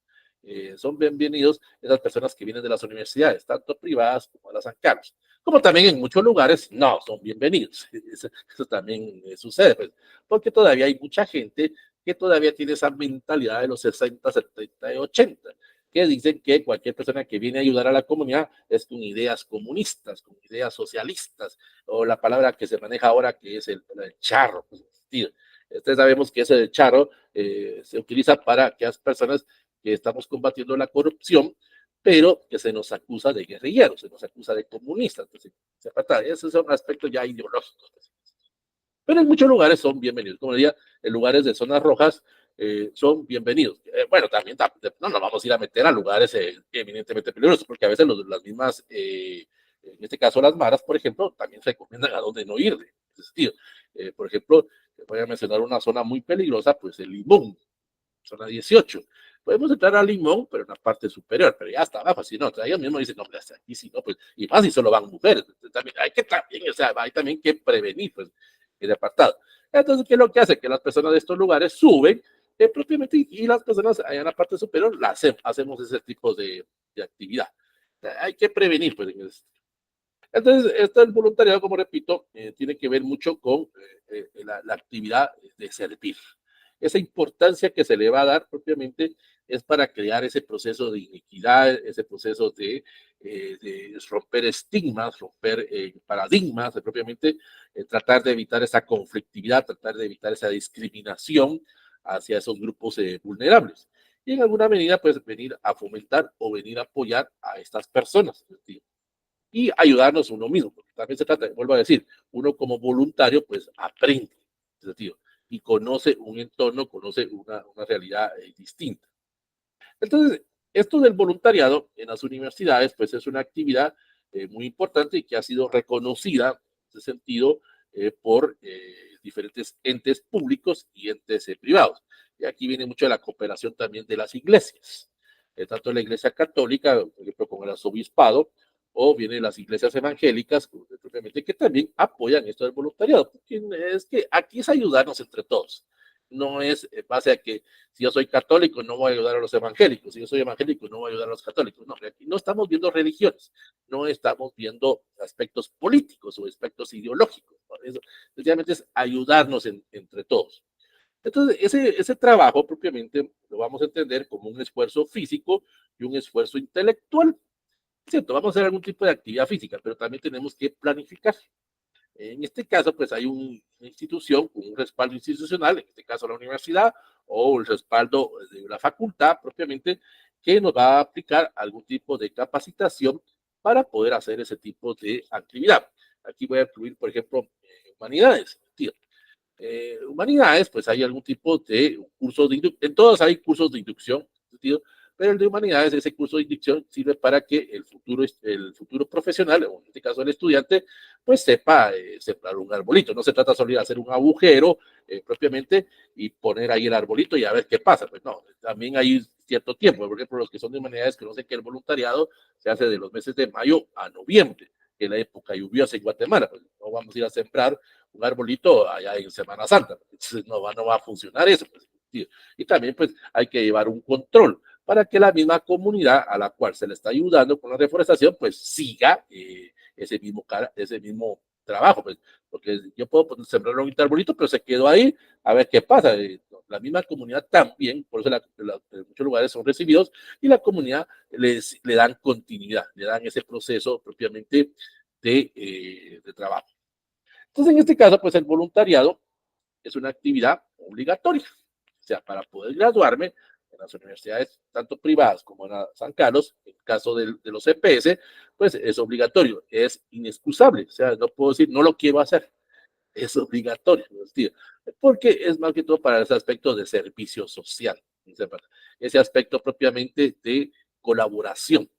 Son bienvenidos esas personas que vienen de las universidades, tanto privadas como las ANCARs. Como también en muchos lugares no son bienvenidos. Eso también sucede, pues, porque todavía hay mucha gente que todavía tiene esa mentalidad de los 60, 70 y 80, que dicen que cualquier persona que viene a ayudar a la comunidad es con ideas comunistas, con ideas socialistas, o la palabra que se maneja ahora que es el charro. Pues, entonces sabemos que ese charro se utiliza para aquellas personas que estamos combatiendo la corrupción, pero que se nos acusa de guerrilleros, se nos acusa de comunistas. Entonces, esos son aspectos ya ideológicos. Pero en muchos lugares son bienvenidos. Como decía, en lugares de zonas rojas son bienvenidos. Bueno, también no nos vamos a ir a meter a lugares eminentemente peligrosos, porque a veces las mismas, en este caso las maras, por ejemplo, también recomiendan a dónde no ir. Por ejemplo, voy a mencionar una zona muy peligrosa, pues el Limón, zona 18. Podemos entrar a Limón, pero en la parte superior, pero ya está abajo, si no, ellos mismos dicen, no, hasta aquí sí, no, pues, y más si solo van mujeres, también o sea, hay también que prevenir, pues, el apartado. Entonces, ¿qué es lo que hace? Que las personas de estos lugares suben propiamente, y las personas allá en la parte superior hacemos ese tipo de actividad. Hay que prevenir, pues, entonces, esto del voluntariado, como repito, tiene que ver mucho con la actividad de servir. Esa importancia que se le va a dar propiamente es para crear ese proceso de iniquidad, ese proceso de romper estigmas, romper paradigmas, de propiamente tratar de evitar esa conflictividad, tratar de evitar esa discriminación hacia esos grupos vulnerables. Y en alguna medida, pues venir a fomentar o venir a apoyar a estas personas. ¿Sí? Y ayudarnos uno mismo, porque también se trata, vuelvo a decir, uno como voluntario pues aprende, tío, y conoce un entorno, conoce una realidad distinta. Entonces, esto del voluntariado en las universidades pues es una actividad muy importante y que ha sido reconocida en ese sentido por diferentes entes públicos y entes privados. Y aquí viene mucho de la cooperación también de las iglesias, tanto la iglesia católica, por ejemplo, con el arzobispado, o vienen las iglesias evangélicas, propiamente, que también apoyan esto del voluntariado, porque es que aquí es ayudarnos entre todos. No es en base a que si yo soy católico no voy a ayudar a los evangélicos, si yo soy evangélico no voy a ayudar a los católicos. No, aquí no estamos viendo religiones, no estamos viendo aspectos políticos o aspectos ideológicos. Por eso, sencillamente es ayudarnos entre todos. Entonces, ese trabajo propiamente lo vamos a entender como un esfuerzo físico y un esfuerzo intelectual. Cierto, vamos a hacer algún tipo de actividad física, pero también tenemos que planificar. En este caso, pues hay una institución con un respaldo institucional, en este caso la universidad, o el respaldo de la facultad propiamente, que nos va a aplicar algún tipo de capacitación para poder hacer ese tipo de actividad. Aquí voy a incluir, por ejemplo, humanidades. Humanidades, pues hay algún tipo de curso de inducción, en todas hay cursos de inducción, pero el de humanidades, ese curso de inducción sirve para que el futuro profesional, o en este caso el estudiante, pues sepa sembrar un arbolito. No se trata solo de hacer un agujero propiamente y poner ahí el arbolito y a ver qué pasa. Pues no, también hay cierto tiempo. Por ejemplo, los que son de humanidades conocen que el voluntariado se hace de los meses de mayo a noviembre, en la época lluviosa en Guatemala. Pues no vamos a ir a sembrar un arbolito allá en Semana Santa. Entonces no va a funcionar eso. Pues, y también pues hay que llevar un control para que la misma comunidad a la cual se le está ayudando con la reforestación pues siga ese mismo trabajo. Pues, porque yo puedo sembrar un arbolito, pero se quedó ahí a ver qué pasa. La misma comunidad también, por eso en muchos lugares son recibidos y la comunidad le dan continuidad, le dan ese proceso propiamente de trabajo. Entonces, en este caso, pues el voluntariado es una actividad obligatoria. O sea, para poder graduarme en las universidades, tanto privadas como en la San Carlos, en el caso de los EPS, pues es obligatorio, es inexcusable. O sea, no puedo decir, no lo quiero hacer, es obligatorio, porque es más que todo para ese aspecto de servicio social, ese aspecto propiamente de colaboración.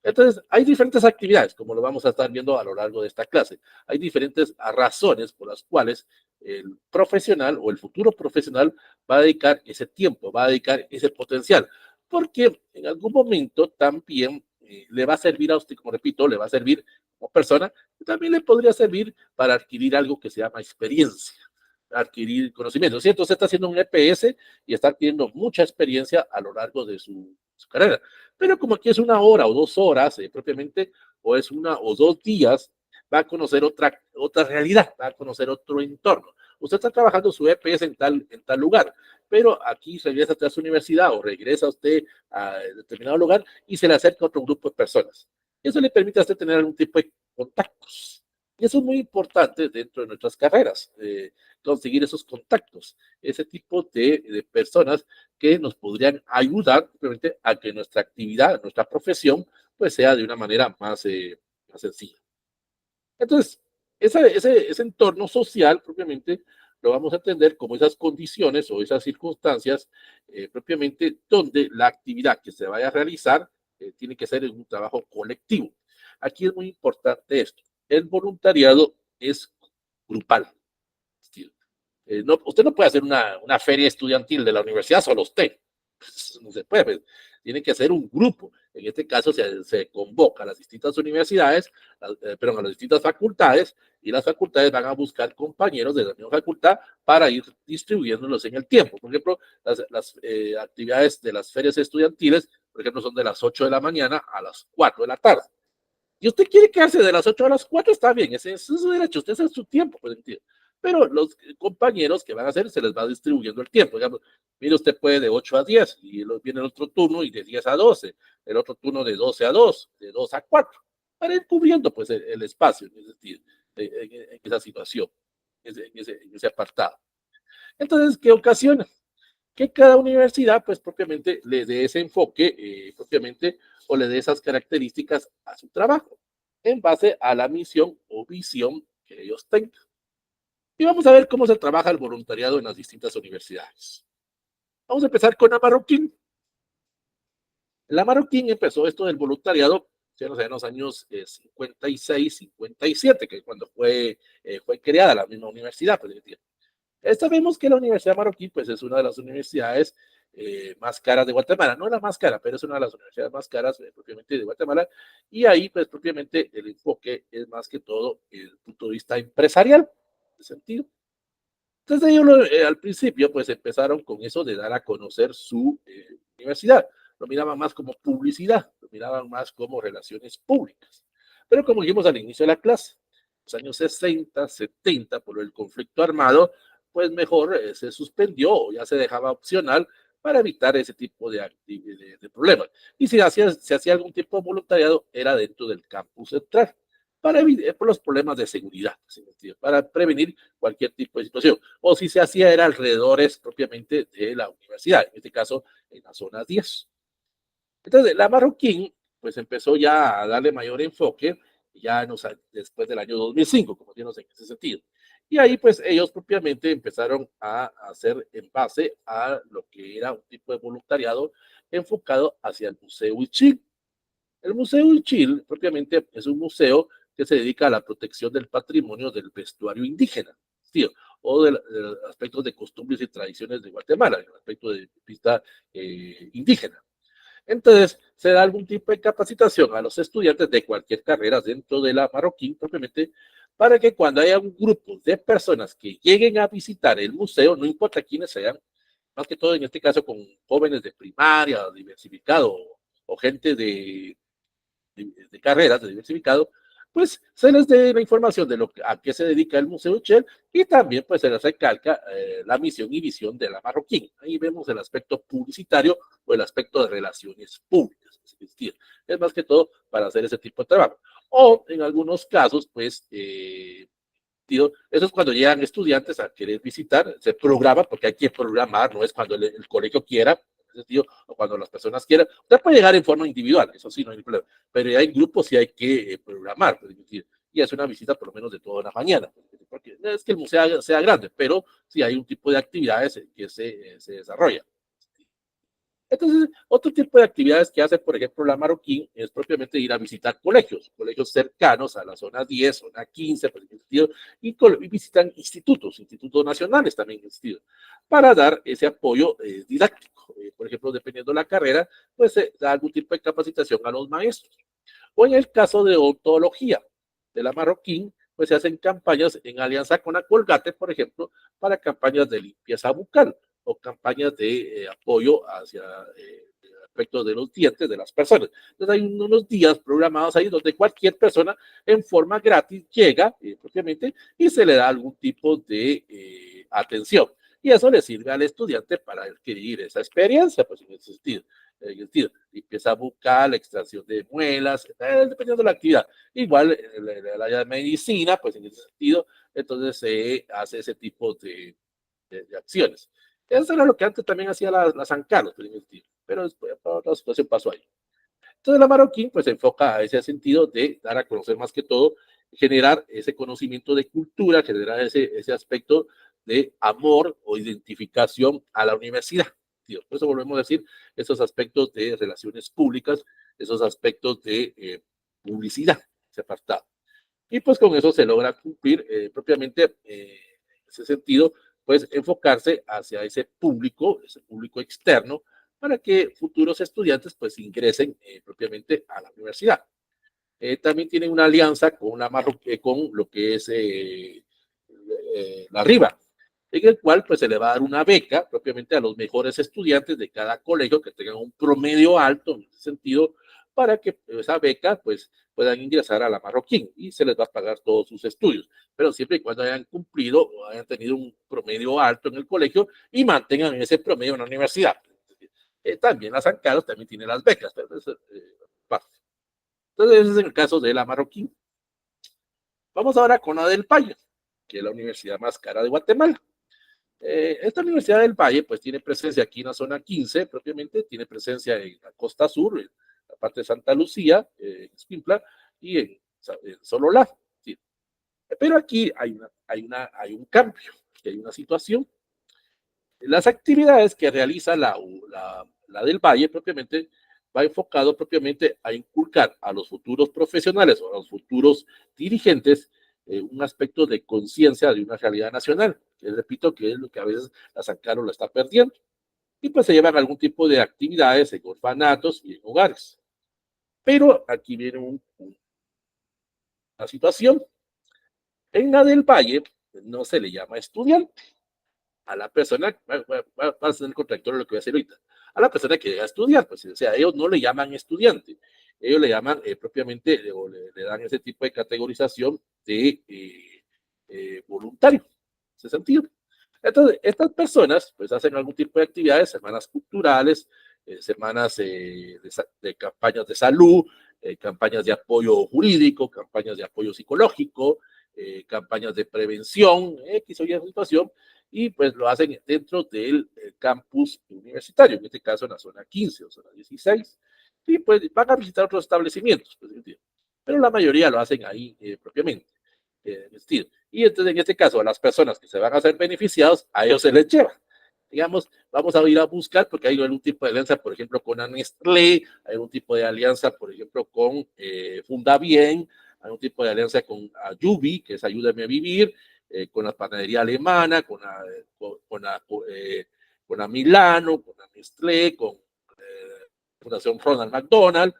Entonces, hay diferentes actividades, como lo vamos a estar viendo a lo largo de esta clase. Hay diferentes razones por las cuales el profesional o el futuro profesional va a dedicar ese tiempo, va a dedicar ese potencial, porque en algún momento también le va a servir a usted, como repito, le va a servir como persona, y también le podría servir para adquirir algo que se llama experiencia, adquirir conocimiento. ¿Cierto? Usted está haciendo un EPS y está adquiriendo mucha experiencia a lo largo de su carrera. Pero como aquí es 1 hora o 2 horas propiamente, o es 1 o 2 días, va a conocer otra realidad, va a conocer otro entorno. Usted está trabajando su EPS en tal lugar, pero aquí regresa a su universidad o regresa usted a determinado lugar y se le acerca a otro grupo de personas. Eso le permite a usted tener algún tipo de contactos. Y eso es muy importante dentro de nuestras carreras, conseguir esos contactos, ese tipo de personas que nos podrían ayudar simplemente a que nuestra actividad, nuestra profesión, pues sea de una manera más sencilla. Entonces, ese entorno social propiamente lo vamos a entender como esas condiciones o esas circunstancias propiamente donde la actividad que se vaya a realizar tiene que ser en un trabajo colectivo. Aquí es muy importante esto. El voluntariado es grupal. Usted no puede hacer una feria estudiantil de la universidad solo usted. Pues, no se puede. Tiene que ser un grupo. En este caso se convoca a las distintas universidades, perdón, a las distintas facultades, y las facultades van a buscar compañeros de la misma facultad para ir distribuyéndolos en el tiempo. Por ejemplo, las actividades de las ferias estudiantiles, por ejemplo, son de las 8 de la mañana a las 4 de la tarde. Y usted quiere quedarse de las 8 a las 4, está bien, ese es su derecho, usted hace su tiempo, pues, entiende. Pero los compañeros que van a hacer, se les va distribuyendo el tiempo. Digamos, mire, usted puede de 8 a 10, y viene el otro turno y de 10 a 12, el otro turno de 12 a 2, de 2 a 4, para ir cubriendo pues el espacio en ese sentido, en esa situación, en ese apartado. Entonces, ¿qué ocasiona? Que cada universidad, pues propiamente le dé ese enfoque, propiamente, o le dé esas características a su trabajo, en base a la misión o visión que ellos tengan. Y vamos a ver cómo se trabaja el voluntariado en las distintas universidades. Vamos a empezar con la Marroquín. La Marroquín empezó esto del voluntariado en los años 56, 57, que es cuando fue creada la misma universidad. Pues, sabemos que la Universidad Marroquín pues, es una de las universidades más caras de Guatemala. No la más cara, pero es una de las universidades más caras propiamente de Guatemala. Y ahí, pues, propiamente, el enfoque es más que todo desde el punto de vista empresarial, de sentido. Entonces, ellos al principio, pues, empezaron con eso de dar a conocer su universidad. Lo miraban más como publicidad, lo miraban más como relaciones públicas. Pero como dijimos al inicio de la clase, los años 60, 70, por el conflicto armado, pues mejor se suspendió o ya se dejaba opcional para evitar ese tipo de problemas. Y si se hacía algún tipo de voluntariado, era dentro del campus central, para evitar los problemas de seguridad, para prevenir cualquier tipo de situación. O si se hacía, era alrededor propiamente de la universidad, en este caso en la zona 10. Entonces, la Marroquín, pues empezó ya a darle mayor enfoque, ya después del año 2005, como digamos en ese sentido. Y ahí, pues, ellos propiamente empezaron a hacer en base a lo que era un tipo de voluntariado enfocado hacia el Museo Huichil. El Museo Huichil, propiamente, es un museo que se dedica a la protección del patrimonio del vestuario indígena, ¿sí? O de aspectos de costumbres y tradiciones de Guatemala, el aspecto de vista indígena. Entonces, se da algún tipo de capacitación a los estudiantes de cualquier carrera dentro de la Marroquín, propiamente, para que cuando haya un grupo de personas que lleguen a visitar el museo, no importa quiénes sean, más que todo en este caso con jóvenes de primaria, diversificado, o gente de carreras, de diversificado, pues se les dé la información de a qué se dedica el Museo Huichil y también pues se les recalca la misión y visión de la Marroquín. Ahí vemos el aspecto publicitario o el aspecto de relaciones públicas. Es más que todo para hacer ese tipo de trabajo. O en algunos casos, pues, eso es cuando llegan estudiantes a querer visitar, se programa, porque hay que programar, no es cuando el colegio quiera, o cuando las personas quieran. Usted puede llegar en forma individual, eso sí, no hay problema, pero ya hay grupos y hay que programar, pues, y es una visita por lo menos de toda la mañana, porque no es que el museo sea grande, pero sí hay un tipo de actividades que se desarrollan. Entonces, otro tipo de actividades que hace, por ejemplo, la Marroquín es propiamente ir a visitar colegios cercanos a la zona 10, zona 15, por ejemplo, y visitan institutos nacionales también, para dar ese apoyo didáctico. Por ejemplo, dependiendo de la carrera, pues se da algún tipo de capacitación a los maestros. O en el caso de odontología de la Marroquín, pues se hacen campañas en alianza con la Colgate, por ejemplo, para campañas de limpieza bucal o campañas de apoyo hacia aspectos de los dientes de las personas. Entonces hay unos días programados ahí donde cualquier persona en forma gratis llega propiamente y se le da algún tipo de atención. Y eso le sirve al estudiante para adquirir esa experiencia, pues en ese sentido. Limpieza bucal, extracción de muelas, dependiendo de la actividad. Igual el área de medicina, pues en ese sentido, entonces se hace ese tipo de acciones. Eso era lo que antes también hacía la San Carlos, pero después la situación pasó ahí. Entonces la Marroquín pues se enfoca a ese sentido de dar a conocer más que todo, generar ese conocimiento de cultura, generar ese aspecto de amor o identificación a la universidad. Por eso volvemos a decir esos aspectos de relaciones públicas, esos aspectos de publicidad, ese apartado. Y pues con eso se logra cumplir propiamente en ese sentido, pues enfocarse hacia ese público externo, para que futuros estudiantes pues ingresen propiamente a la universidad. También tienen una alianza con, con lo que es la RIVA, en el cual pues se le va a dar una beca propiamente a los mejores estudiantes de cada colegio que tengan un promedio alto en ese sentido, para que esa beca pues puedan ingresar a la Marroquín y se les va a pagar todos sus estudios, pero siempre y cuando hayan cumplido o hayan tenido un promedio alto en el colegio y mantengan ese promedio en la universidad. También la San Carlos también tiene las becas, pero es parte. Entonces ese es el caso de la Marroquín. Vamos ahora con la del Valle, que es la universidad más cara de Guatemala. Esta Universidad del Valle pues tiene presencia aquí en la zona 15, propiamente, tiene presencia en la costa sur, en la parte de Santa Lucía, en Escuintla y en Sololá. ¿Sí? Pero aquí hay un cambio, hay una situación. Las actividades que realiza la del Valle propiamente va enfocado propiamente a inculcar a los futuros profesionales o a los futuros dirigentes un aspecto de conciencia de una realidad nacional, que repito que es lo que a veces la San Carlos la está perdiendo. Y pues se llevan algún tipo de actividades en orfanatos y en hogares. Pero aquí viene una situación. En la del Valle no se le llama estudiante a la persona, va a ser el contradictorio lo que voy a decir ahorita, a la persona que llega a estudiar, pues, o sea, ellos no le llaman estudiante, ellos le llaman propiamente, o le dan ese tipo de categorización de voluntario, en ese sentido. Entonces, estas personas, pues, hacen algún tipo de actividades, semanas culturales, semanas de campañas de salud, campañas de apoyo jurídico, campañas de apoyo psicológico, campañas de prevención, X o Y situación, y pues lo hacen dentro del campus universitario, en este caso en la zona 15 o zona 16, y pues van a visitar otros establecimientos, pues, pero la mayoría lo hacen ahí propiamente. Y entonces en este caso a las personas que se van a ser beneficiados, a ellos se les lleva. Digamos, vamos a ir a buscar, porque hay algún tipo de alianza, por ejemplo, con Nestlé, hay algún tipo de alianza, por ejemplo, con Fundabien, hay un tipo de alianza con Ayubi, que es Ayúdame a Vivir, con la panadería alemana, con la Milano, con la Nestlé, con Fundación Ronald McDonald,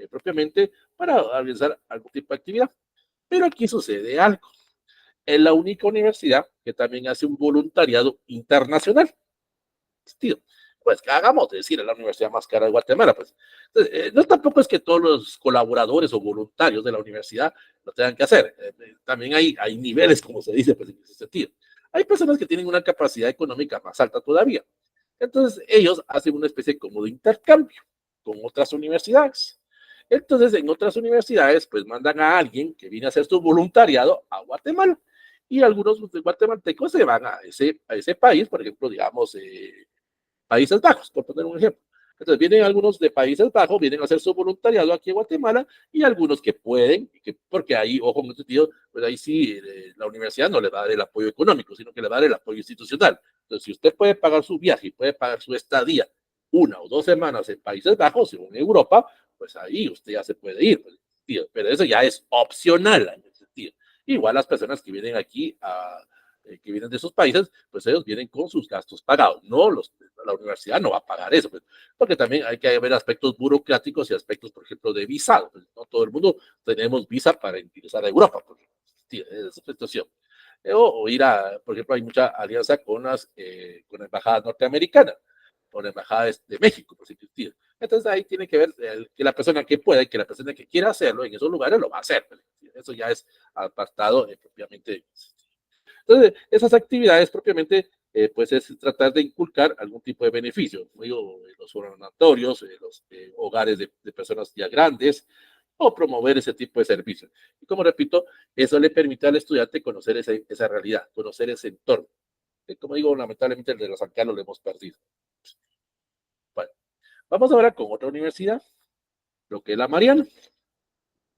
propiamente, para realizar algún tipo de actividad. Pero aquí sucede algo. Es la única universidad que también hace un voluntariado internacional. Pues que hagamos, decir, es la universidad más cara de Guatemala. Pues. Entonces, no tampoco es que todos los colaboradores o voluntarios de la universidad lo tengan que hacer. También hay niveles, como se dice, pues, en ese sentido. Hay personas que tienen una capacidad económica más alta todavía. Entonces, ellos hacen una especie como de intercambio con otras universidades. Entonces, en otras universidades, pues mandan a alguien que viene a hacer su voluntariado a Guatemala. Y algunos guatemaltecos se van a ese país, por ejemplo, digamos, Países Bajos, por poner un ejemplo. Entonces vienen algunos de Países Bajos, vienen a hacer su voluntariado aquí en Guatemala y algunos que pueden, porque ahí, ojo, en este sentido, pues ahí sí la universidad no le va a dar el apoyo económico, sino que le va a dar el apoyo institucional. Entonces, si usted puede pagar su viaje y puede pagar su estadía 1 o 2 semanas en Países Bajos, en Europa, pues ahí usted ya se puede ir. Pues, pero eso ya es opcional en ese sentido. Igual las personas que vienen aquí que vienen de esos países, pues ellos vienen con sus gastos pagados. No, la universidad no va a pagar eso, pues, porque también hay que ver aspectos burocráticos y aspectos, por ejemplo, de visado. Pues, no todo el mundo tenemos visa para ingresar a Europa, porque sí, es una situación. O ir a, por ejemplo, hay mucha alianza con con la embajada norteamericana, con la embajada de México, por ejemplo. Entonces ahí tiene que ver que la persona que pueda y que la persona que quiera hacerlo en esos lugares lo va a hacer. Pues, eso ya es apartado propiamente. Entonces, esas actividades propiamente, pues es tratar de inculcar algún tipo de beneficio, digo, los ornatorios, los hogares de personas ya grandes, o promover ese tipo de servicios. Y como repito, eso le permite al estudiante conocer esa realidad, conocer ese entorno. Como digo, lamentablemente el de los San Carlos lo hemos perdido. Bueno, vamos ahora con otra universidad, lo que es la Mariana.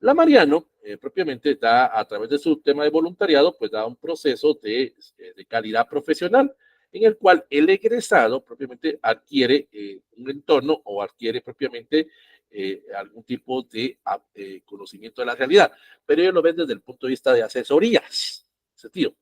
La Mariano, propiamente, da a través de su tema de voluntariado, pues da un proceso de calidad profesional en el cual el egresado propiamente adquiere un entorno o adquiere propiamente algún tipo de conocimiento de la realidad. Pero ellos lo ven desde el punto de vista de asesorías, sentido.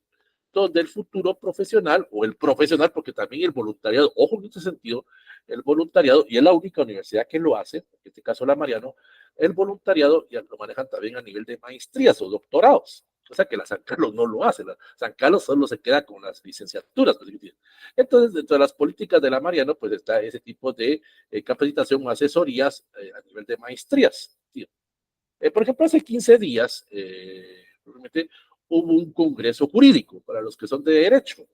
donde el futuro profesional o el profesional, porque también el voluntariado, ojo en este sentido, el voluntariado, y es la única universidad que lo hace, en este caso la Mariano, el voluntariado ya lo manejan también a nivel de maestrías o doctorados, cosa que la San Carlos no lo hace, la San Carlos solo se queda con las licenciaturas. Entonces, dentro de las políticas de la Mariano, pues está ese tipo de capacitación o asesorías a nivel de maestrías. Por ejemplo, hace 15 días, probablemente hubo un congreso jurídico para los que son de derecho,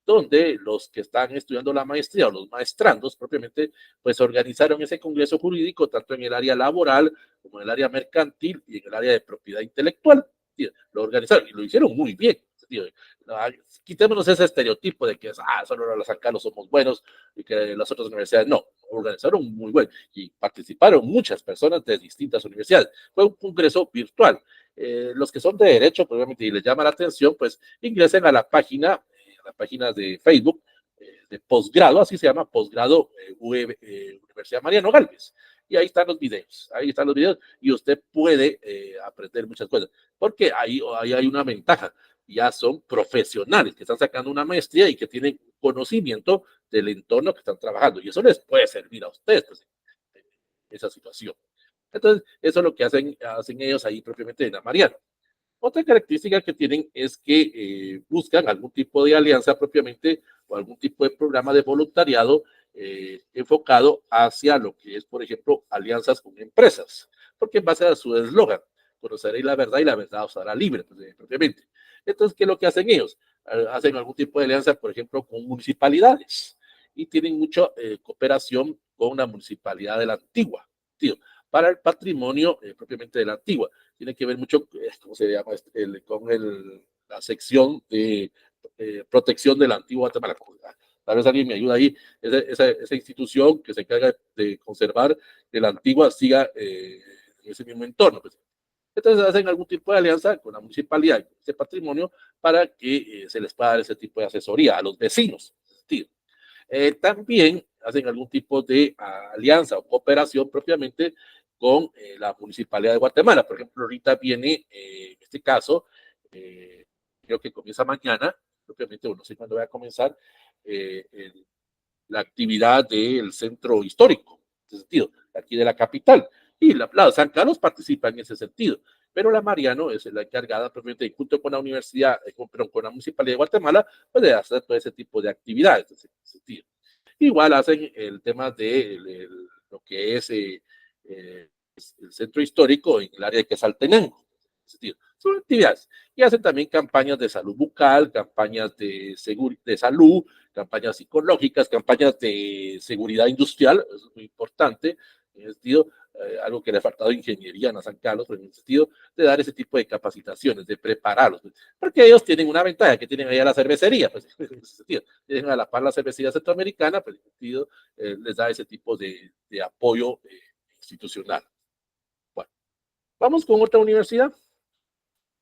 donde los que están estudiando la maestría o los maestrandos propiamente, pues organizaron ese congreso jurídico tanto en el área laboral como en el área mercantil y en el área de propiedad intelectual. Lo organizaron y lo hicieron muy bien. Quitémonos ese estereotipo de que solo los San Carlos somos buenos y que las otras universidades no. Organizaron muy bien y participaron muchas personas de distintas universidades. Fue un congreso virtual. Los que son de derecho, probablemente, y les llama la atención, pues ingresen a la página de Facebook de posgrado, así se llama, posgrado Universidad Mariano Gálvez. Y ahí están los videos, y usted puede aprender muchas cosas, porque ahí hay una ventaja, ya son profesionales que están sacando una maestría y que tienen conocimiento del entorno que están trabajando, y eso les puede servir a ustedes, pues, en esa situación. Entonces, eso es lo que hacen ellos ahí propiamente en la Mariano. Otra característica que tienen es que buscan algún tipo de alianza propiamente o algún tipo de programa de voluntariado enfocado hacia lo que es, por ejemplo, alianzas con empresas, porque en base a su eslogan, conoceréis la verdad y la verdad os hará libre, pues, propiamente. Entonces, ¿qué es lo que hacen ellos? Hacen algún tipo de alianza, por ejemplo, con municipalidades y tienen mucha cooperación con la municipalidad de la Antigua, tío, para el patrimonio propiamente de la Antigua. Tiene que ver mucho, ¿cómo se llama? Con la sección de protección de la Antigua Guatemala. Tal vez alguien me ayuda ahí. Esa institución que se encarga de conservar que la Antigua siga en ese mismo entorno. Pues. Entonces hacen algún tipo de alianza con la municipalidad, con ese patrimonio, para que se les pueda dar ese tipo de asesoría a los vecinos. También hacen algún tipo de alianza o cooperación propiamente con la Municipalidad de Guatemala. Por ejemplo, ahorita viene, en este caso, creo que comienza mañana, propiamente, no sé cuándo va a comenzar, la actividad del centro histórico, en ese sentido, aquí de la capital. Y la San Carlos participa en ese sentido, pero la Mariano es la encargada, propiamente, junto con la universidad, con la Municipalidad de Guatemala, pues de hacer todo ese tipo de actividades en ese sentido. Igual hacen el tema de lo que es el centro histórico en el área de Quetzaltenango. Son actividades. Y hacen también campañas de salud bucal, campañas de salud, campañas psicológicas, campañas de seguridad industrial, eso es muy importante, en el sentido, algo que le ha faltado ingeniería a San Carlos, pero en el sentido de dar ese tipo de capacitaciones, de prepararlos, porque ellos tienen una ventaja, que tienen allá la cervecería, pues, en ese sentido, tienen a la par la cervecería centroamericana, pues en el sentido les da ese tipo de apoyo institucional. Bueno, vamos con otra universidad.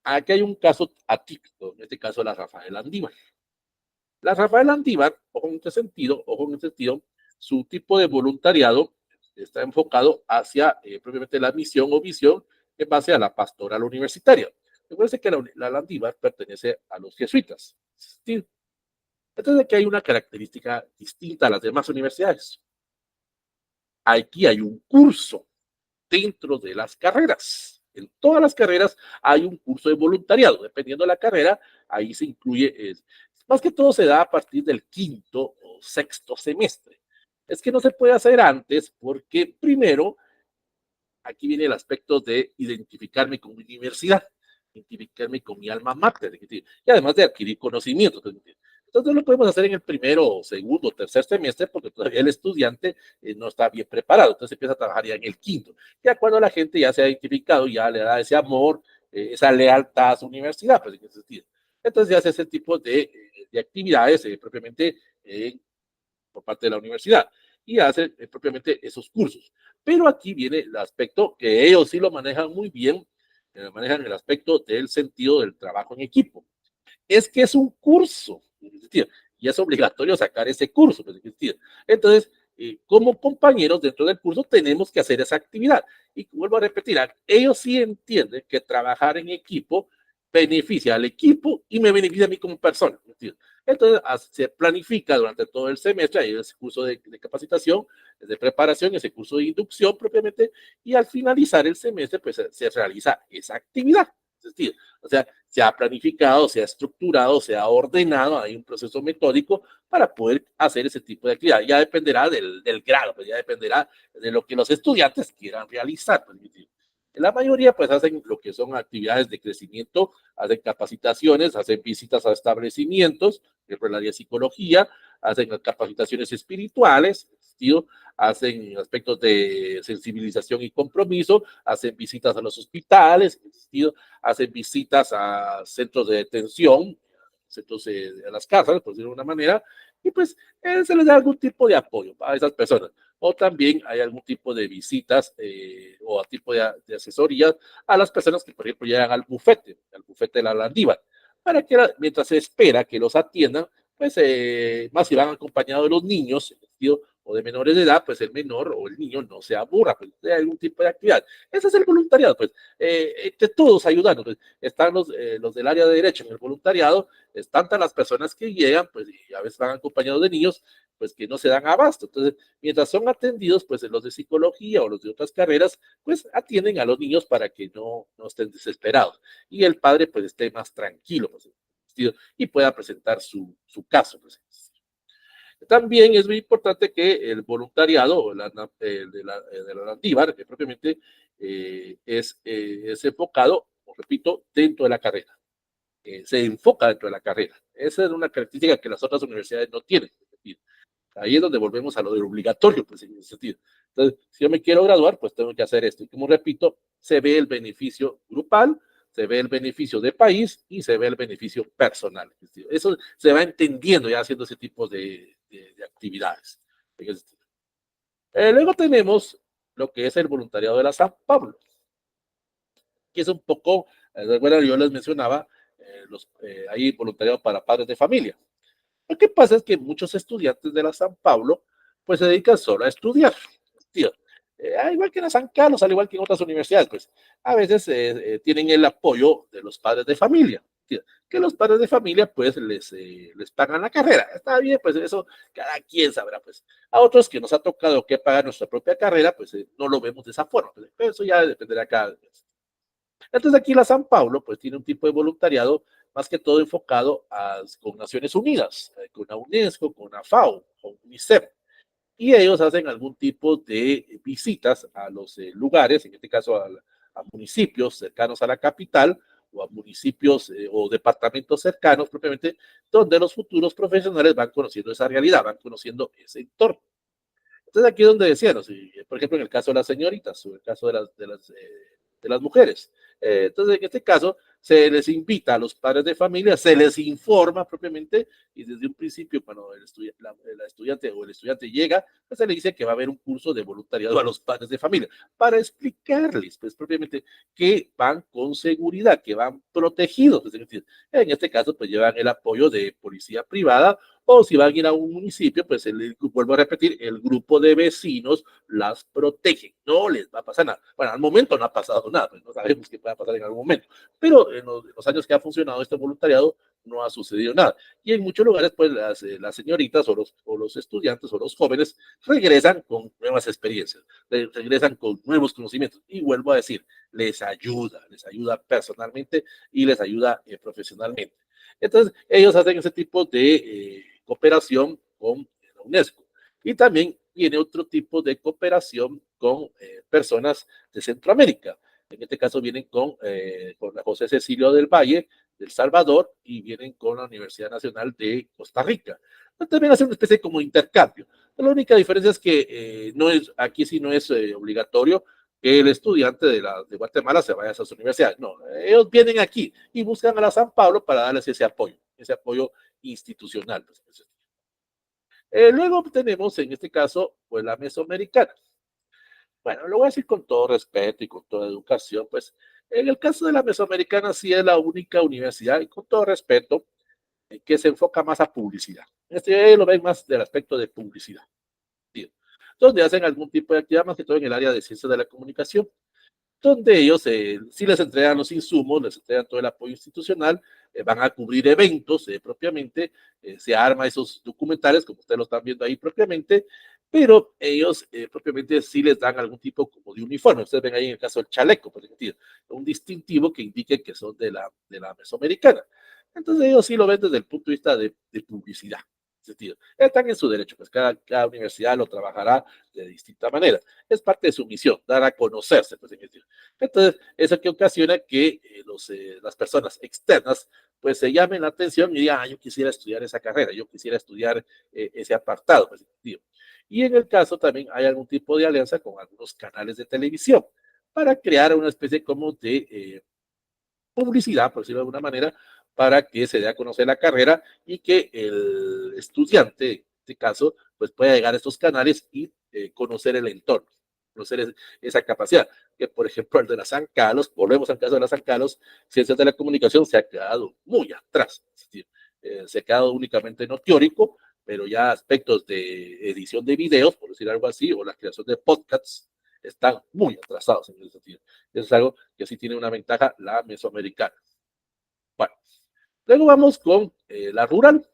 Aquí hay un caso atípico, en este caso la Rafael Andívar. La Rafael Andívar, ojo en este sentido, su tipo de voluntariado está enfocado hacia propiamente la misión o visión en base a la pastoral universitaria. Recuerden que la Landívar pertenece a los jesuitas. Entonces aquí hay una característica distinta a las demás universidades. Aquí hay un curso dentro de las carreras. En todas las carreras hay un curso de voluntariado. Dependiendo de la carrera, ahí se incluye, más que todo se da a partir del quinto o sexto semestre. Es que no se puede hacer antes porque primero, aquí viene el aspecto de identificarme con mi universidad, identificarme con mi alma mater, y además de adquirir conocimientos. Entonces lo podemos hacer en el primero, segundo, tercer semestre, porque todavía el estudiante no está bien preparado, entonces empieza a trabajar ya en el quinto. Ya cuando la gente ya se ha identificado, ya le da ese amor, esa lealtad a su universidad, pues en ese sentido. Entonces ya hace ese tipo de actividades propiamente por parte de la universidad y hace propiamente esos cursos. Pero aquí viene el aspecto que ellos sí lo manejan muy bien, manejan el aspecto del sentido del trabajo en equipo. Es que es un curso, y es obligatorio sacar ese curso. Entonces, como compañeros dentro del curso tenemos que hacer esa actividad. Y vuelvo a repetir, ellos sí entienden que trabajar en equipo beneficia al equipo y me beneficia a mí como persona. Entonces, se planifica durante todo el semestre, hay ese curso de capacitación, de preparación, ese curso de inducción propiamente, y al finalizar el semestre, pues se realiza esa actividad. Es decir, o sea, se ha planificado, se ha estructurado, se ha ordenado, hay un proceso metódico para poder hacer ese tipo de actividad. Ya dependerá del grado, pues ya dependerá de lo que los estudiantes quieran realizar. Pues, la mayoría pues hacen lo que son actividades de crecimiento, hacen capacitaciones, hacen visitas a establecimientos, por el área de psicología, hacen capacitaciones espirituales, ¿sí? Hacen aspectos de sensibilización y compromiso, hacen visitas a los hospitales, ¿sí? Hacen visitas a centros de detención, centros a las casas, por decirlo de una manera, y pues se les da algún tipo de apoyo a esas personas. O también hay algún tipo de visitas o tipo de asesorías a las personas que, por ejemplo, llegan al bufete de la Landívar, para que mientras se espera que los atiendan, pues más si van acompañados de los niños, o de menores de edad, pues el menor o el niño no se aburra, pues de algún tipo de actividad. Ese es el voluntariado, pues, entre todos ayudando. Pues, están los del área de derecho en el voluntariado, están las personas que llegan, pues, y a veces van acompañados de niños, pues que no se dan abasto. Entonces, mientras son atendidos, pues los de psicología o los de otras carreras, pues atienden a los niños para que no estén desesperados. Y el padre, pues, esté más tranquilo, pues, y pueda presentar su caso. Pues. También es muy importante que el voluntariado de la Landívar, que propiamente es enfocado, repito, dentro de la carrera. Se enfoca dentro de la carrera. Esa es una característica que las otras universidades no tienen. Ahí es donde volvemos a lo del obligatorio, pues en ese sentido. Entonces, si yo me quiero graduar, pues tengo que hacer esto. Y como repito, se ve el beneficio grupal, se ve el beneficio de país y se ve el beneficio personal. Eso se va entendiendo ya haciendo ese tipo de actividades. Luego tenemos lo que es el voluntariado de la San Pablo, que es un poco, bueno, yo les mencionaba, hay voluntariado para padres de familia. Lo que pasa es que muchos estudiantes de la San Pablo, pues se dedican solo a estudiar. Tío, igual que en la San Carlos, al igual que en otras universidades, pues a veces tienen el apoyo de los padres de familia. Tío, que los padres de familia, pues les pagan la carrera. Está bien, pues eso cada quien sabrá, pues. A otros que nos ha tocado que pagar nuestra propia carrera, pues no lo vemos de esa forma. Pues, pero eso ya dependerá cada vez. Entonces aquí la San Pablo pues tiene un tipo de voluntariado más que todo enfocado con Naciones Unidas, con la UNESCO, con la FAO, con UNICEF. Y ellos hacen algún tipo de visitas a los lugares, en este caso a municipios cercanos a la capital o a municipios o departamentos cercanos propiamente, donde los futuros profesionales van conociendo esa realidad, van conociendo ese entorno. Entonces aquí es donde decía, ¿no? Si, por ejemplo, en el caso de las señoritas o en el caso de las mujeres. Entonces, en este caso, se les invita a los padres de familia, se les informa propiamente y desde un principio, cuando la estudiante o el estudiante llega, pues se le dice que va a haber un curso de voluntariado a los padres de familia para explicarles, pues propiamente, que van con seguridad, que van protegidos. Es decir, en este caso, pues llevan el apoyo de policía privada o si van a ir a un municipio, pues vuelvo a repetir, el grupo de vecinos las protegen. No les va a pasar nada. Bueno, al momento no ha pasado nada, pues no sabemos qué pueda pasar en algún momento. Pero en los años que ha funcionado este voluntariado, no ha sucedido nada. Y en muchos lugares, pues las señoritas o los estudiantes o los jóvenes regresan con nuevas experiencias, regresan con nuevos conocimientos. Y vuelvo a decir, les ayuda personalmente y les ayuda profesionalmente. Entonces, ellos hacen ese tipo de cooperación con la UNESCO. Y también viene otro tipo de cooperación con personas de Centroamérica. En este caso vienen con la José Cecilio del Valle, del Salvador, y vienen con la Universidad Nacional de Costa Rica. También hacen una especie como intercambio. La única diferencia es que aquí sí no es obligatorio que el estudiante de Guatemala se vaya a esas universidades. No, ellos vienen aquí y buscan a la San Pablo para darles ese apoyo institucional. Luego tenemos en este caso, pues la mesoamericana. Bueno, lo voy a decir con todo respeto y con toda educación, pues en el caso de la mesoamericana sí es la única universidad, y con todo respeto, que se enfoca más a publicidad. Lo ven más del aspecto de publicidad, ¿sí? Donde hacen algún tipo de actividad, más que todo en el área de ciencias de la comunicación. donde ellos sí les entregan los insumos, les entregan todo el apoyo institucional, van a cubrir eventos propiamente, se arma esos documentales, como ustedes lo están viendo ahí propiamente, pero ellos propiamente sí les dan algún tipo como de uniforme. Ustedes ven ahí en el caso del chaleco, por ejemplo, un distintivo que indique que son de la mesoamericana. Entonces ellos sí lo ven desde el punto de vista de publicidad. Sentido. Están en su derecho, pues cada universidad lo trabajará de distinta manera. Es parte de su misión, dar a conocerse. Pues, entonces, eso que ocasiona que las personas externas pues se llamen la atención y digan, yo quisiera estudiar esa carrera, yo quisiera estudiar ese apartado. Pues, y en el caso también hay algún tipo de alianza con algunos canales de televisión para crear una especie como de publicidad, por decirlo de alguna manera, para que se dé a conocer la carrera y que el estudiante, en este caso, pues pueda llegar a estos canales y conocer el entorno, conocer esa capacidad. Que, por ejemplo, el de la San Carlos, volvemos al caso de la San Carlos, Ciencias de la Comunicación se ha quedado muy atrás. Es decir, se ha quedado únicamente en lo teórico, pero ya aspectos de edición de videos, por decir algo así, o la creación de podcasts, están muy atrasados en ese sentido. Eso es algo que sí tiene una ventaja la mesoamericana. Bueno, luego vamos con la rural.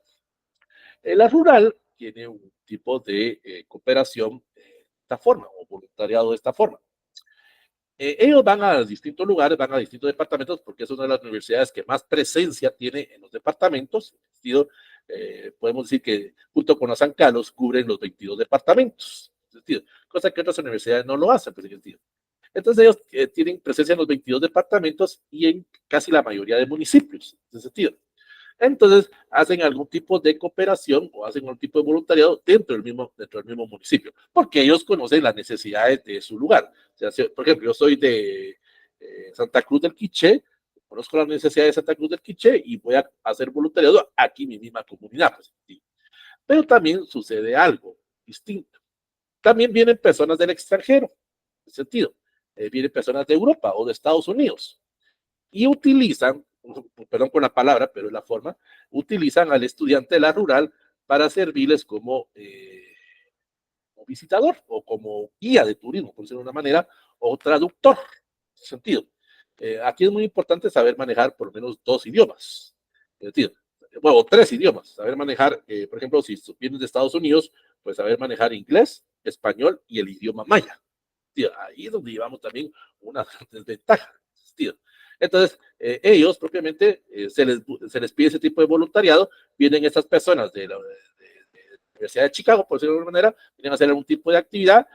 La rural tiene un tipo de cooperación de esta forma, o voluntariado de esta forma. Ellos van a distintos lugares, van a distintos departamentos, porque es una de las universidades que más presencia tiene en los departamentos. En sentido, podemos decir que junto con la San Carlos cubren los 22 departamentos. En sentido, cosa que otras universidades no lo hacen. Pues, en sentido. Entonces ellos tienen presencia en los 22 departamentos y en casi la mayoría de municipios, en ese sentido. Entonces hacen algún tipo de cooperación o hacen algún tipo de voluntariado dentro del mismo municipio, porque ellos conocen las necesidades de su lugar. O sea, si, por ejemplo, yo soy de Santa Cruz del Quiché, conozco las necesidades de Santa Cruz del Quiché y voy a hacer voluntariado aquí en mi misma comunidad. Pues, ¿sí? Pero también sucede algo distinto. También vienen personas del extranjero, en ese sentido. Vienen personas de Europa o de Estados Unidos y utilizan, perdón por la palabra, pero es la forma, utilizan al estudiante de la rural para servirles como visitador o como guía de turismo, por decirlo de una manera, o traductor, en ese sentido. Aquí es muy importante saber manejar por lo menos dos idiomas, es decir, bueno, tres idiomas, saber manejar, por ejemplo, si vienes de Estados Unidos, pues saber manejar inglés, español y el idioma maya. Ahí es donde llevamos también una desventaja. Entonces, ellos propiamente se les pide ese tipo de voluntariado, vienen estas personas de la Universidad de Chicago, por decirlo de alguna manera, vienen a hacer algún tipo de actividad,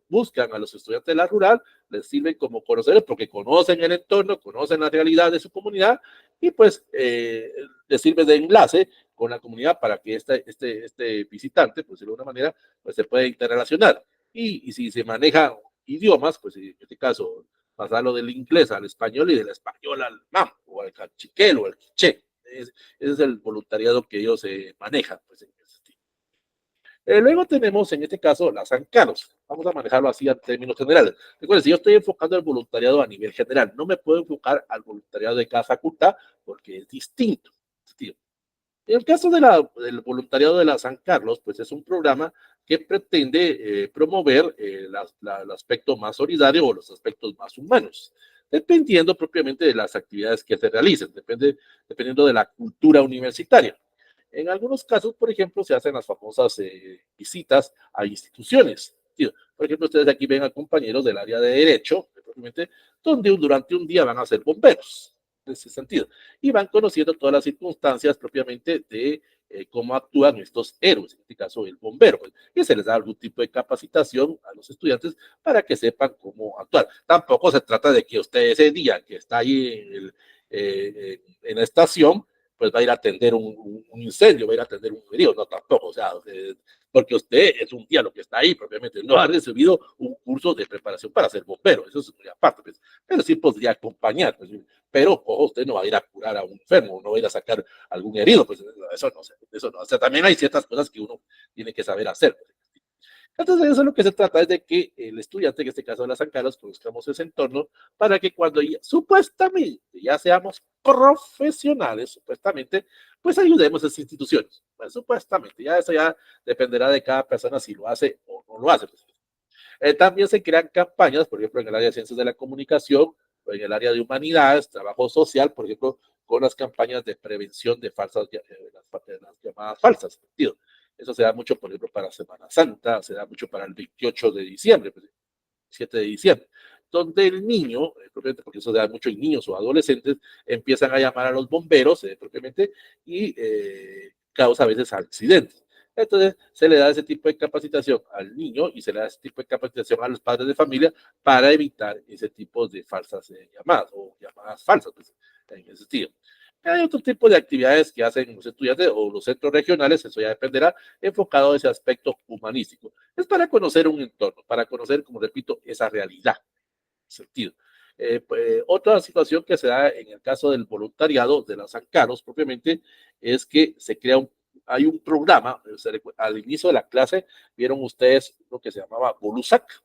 buscan a los estudiantes de la rural, les sirven como conocedores porque conocen el entorno, conocen la realidad de su comunidad y pues les sirve de enlace con la comunidad para que este visitante, por decirlo de alguna manera, pues se pueda interrelacionar. Y si se maneja idiomas, pues en este caso pasarlo del inglés al español y del español al mam, o al cachiquel o al quiché. Ese es el voluntariado que ellos manejan. Pues, en ese luego tenemos en este caso la San Carlos. Vamos a manejarlo así en términos generales. Recuerden, si yo estoy enfocando el voluntariado a nivel general, no me puedo enfocar al voluntariado de cada facultad porque es distinto. En el caso del voluntariado de la San Carlos, pues es un programa que pretende promover el aspecto más solidario o los aspectos más humanos, dependiendo propiamente de las actividades que se realicen, dependiendo de la cultura universitaria. En algunos casos, por ejemplo, se hacen las famosas visitas a instituciones. Por ejemplo, ustedes aquí ven a compañeros del área de Derecho, propiamente, donde durante un día van a ser bomberos en ese sentido. Y van conociendo todas las circunstancias propiamente de cómo actúan estos héroes, en este caso el bombero. Pues, y se les da algún tipo de capacitación a los estudiantes para que sepan cómo actuar. Tampoco se trata de que usted ese día que está ahí en la estación, pues va a ir a atender un incendio, va a ir a atender un herido, no tampoco, o sea, porque usted es un día lo que está ahí propiamente, no ha recibido un curso de preparación para ser bombero, eso es muy aparte, pues, pero sí podría acompañar, pues, pero ojo, usted no va a ir a curar a un enfermo, no va a ir a sacar algún herido, pues eso no, o sea, también hay ciertas cosas que uno tiene que saber hacer. Pues. Entonces, eso es lo que se trata, es de que el estudiante, en este caso de la San Carlos, conozcamos ese entorno para que cuando ya, supuestamente ya seamos profesionales, supuestamente, pues ayudemos a esas instituciones. Pues, supuestamente, ya eso ya dependerá de cada persona si lo hace o no lo hace. Pues. También se crean campañas, por ejemplo, en el área de ciencias de la comunicación, o en el área de humanidades, trabajo social, por ejemplo, con las campañas de prevención de las llamadas falsas. ¿Entiendes? Eso se da mucho, por ejemplo, para Semana Santa, se da mucho para el 28 de diciembre, 7 de diciembre, donde el niño, propiamente porque eso se da mucho en niños o adolescentes, empiezan a llamar a los bomberos propiamente y causa a veces accidentes. Entonces, se le da ese tipo de capacitación al niño y se le da ese tipo de capacitación a los padres de familia para evitar ese tipo de falsas llamadas o llamadas falsas, pues, en ese sentido. Hay otro tipo de actividades que hacen los estudiantes o los centros regionales, eso ya dependerá, enfocado a ese aspecto humanístico. Es para conocer un entorno, para conocer, como repito, esa realidad, sentido. Pues, otra situación que se da en el caso del voluntariado de los ANCAROS propiamente es que se crea hay un programa, al inicio de la clase vieron ustedes lo que se llamaba Bolusac,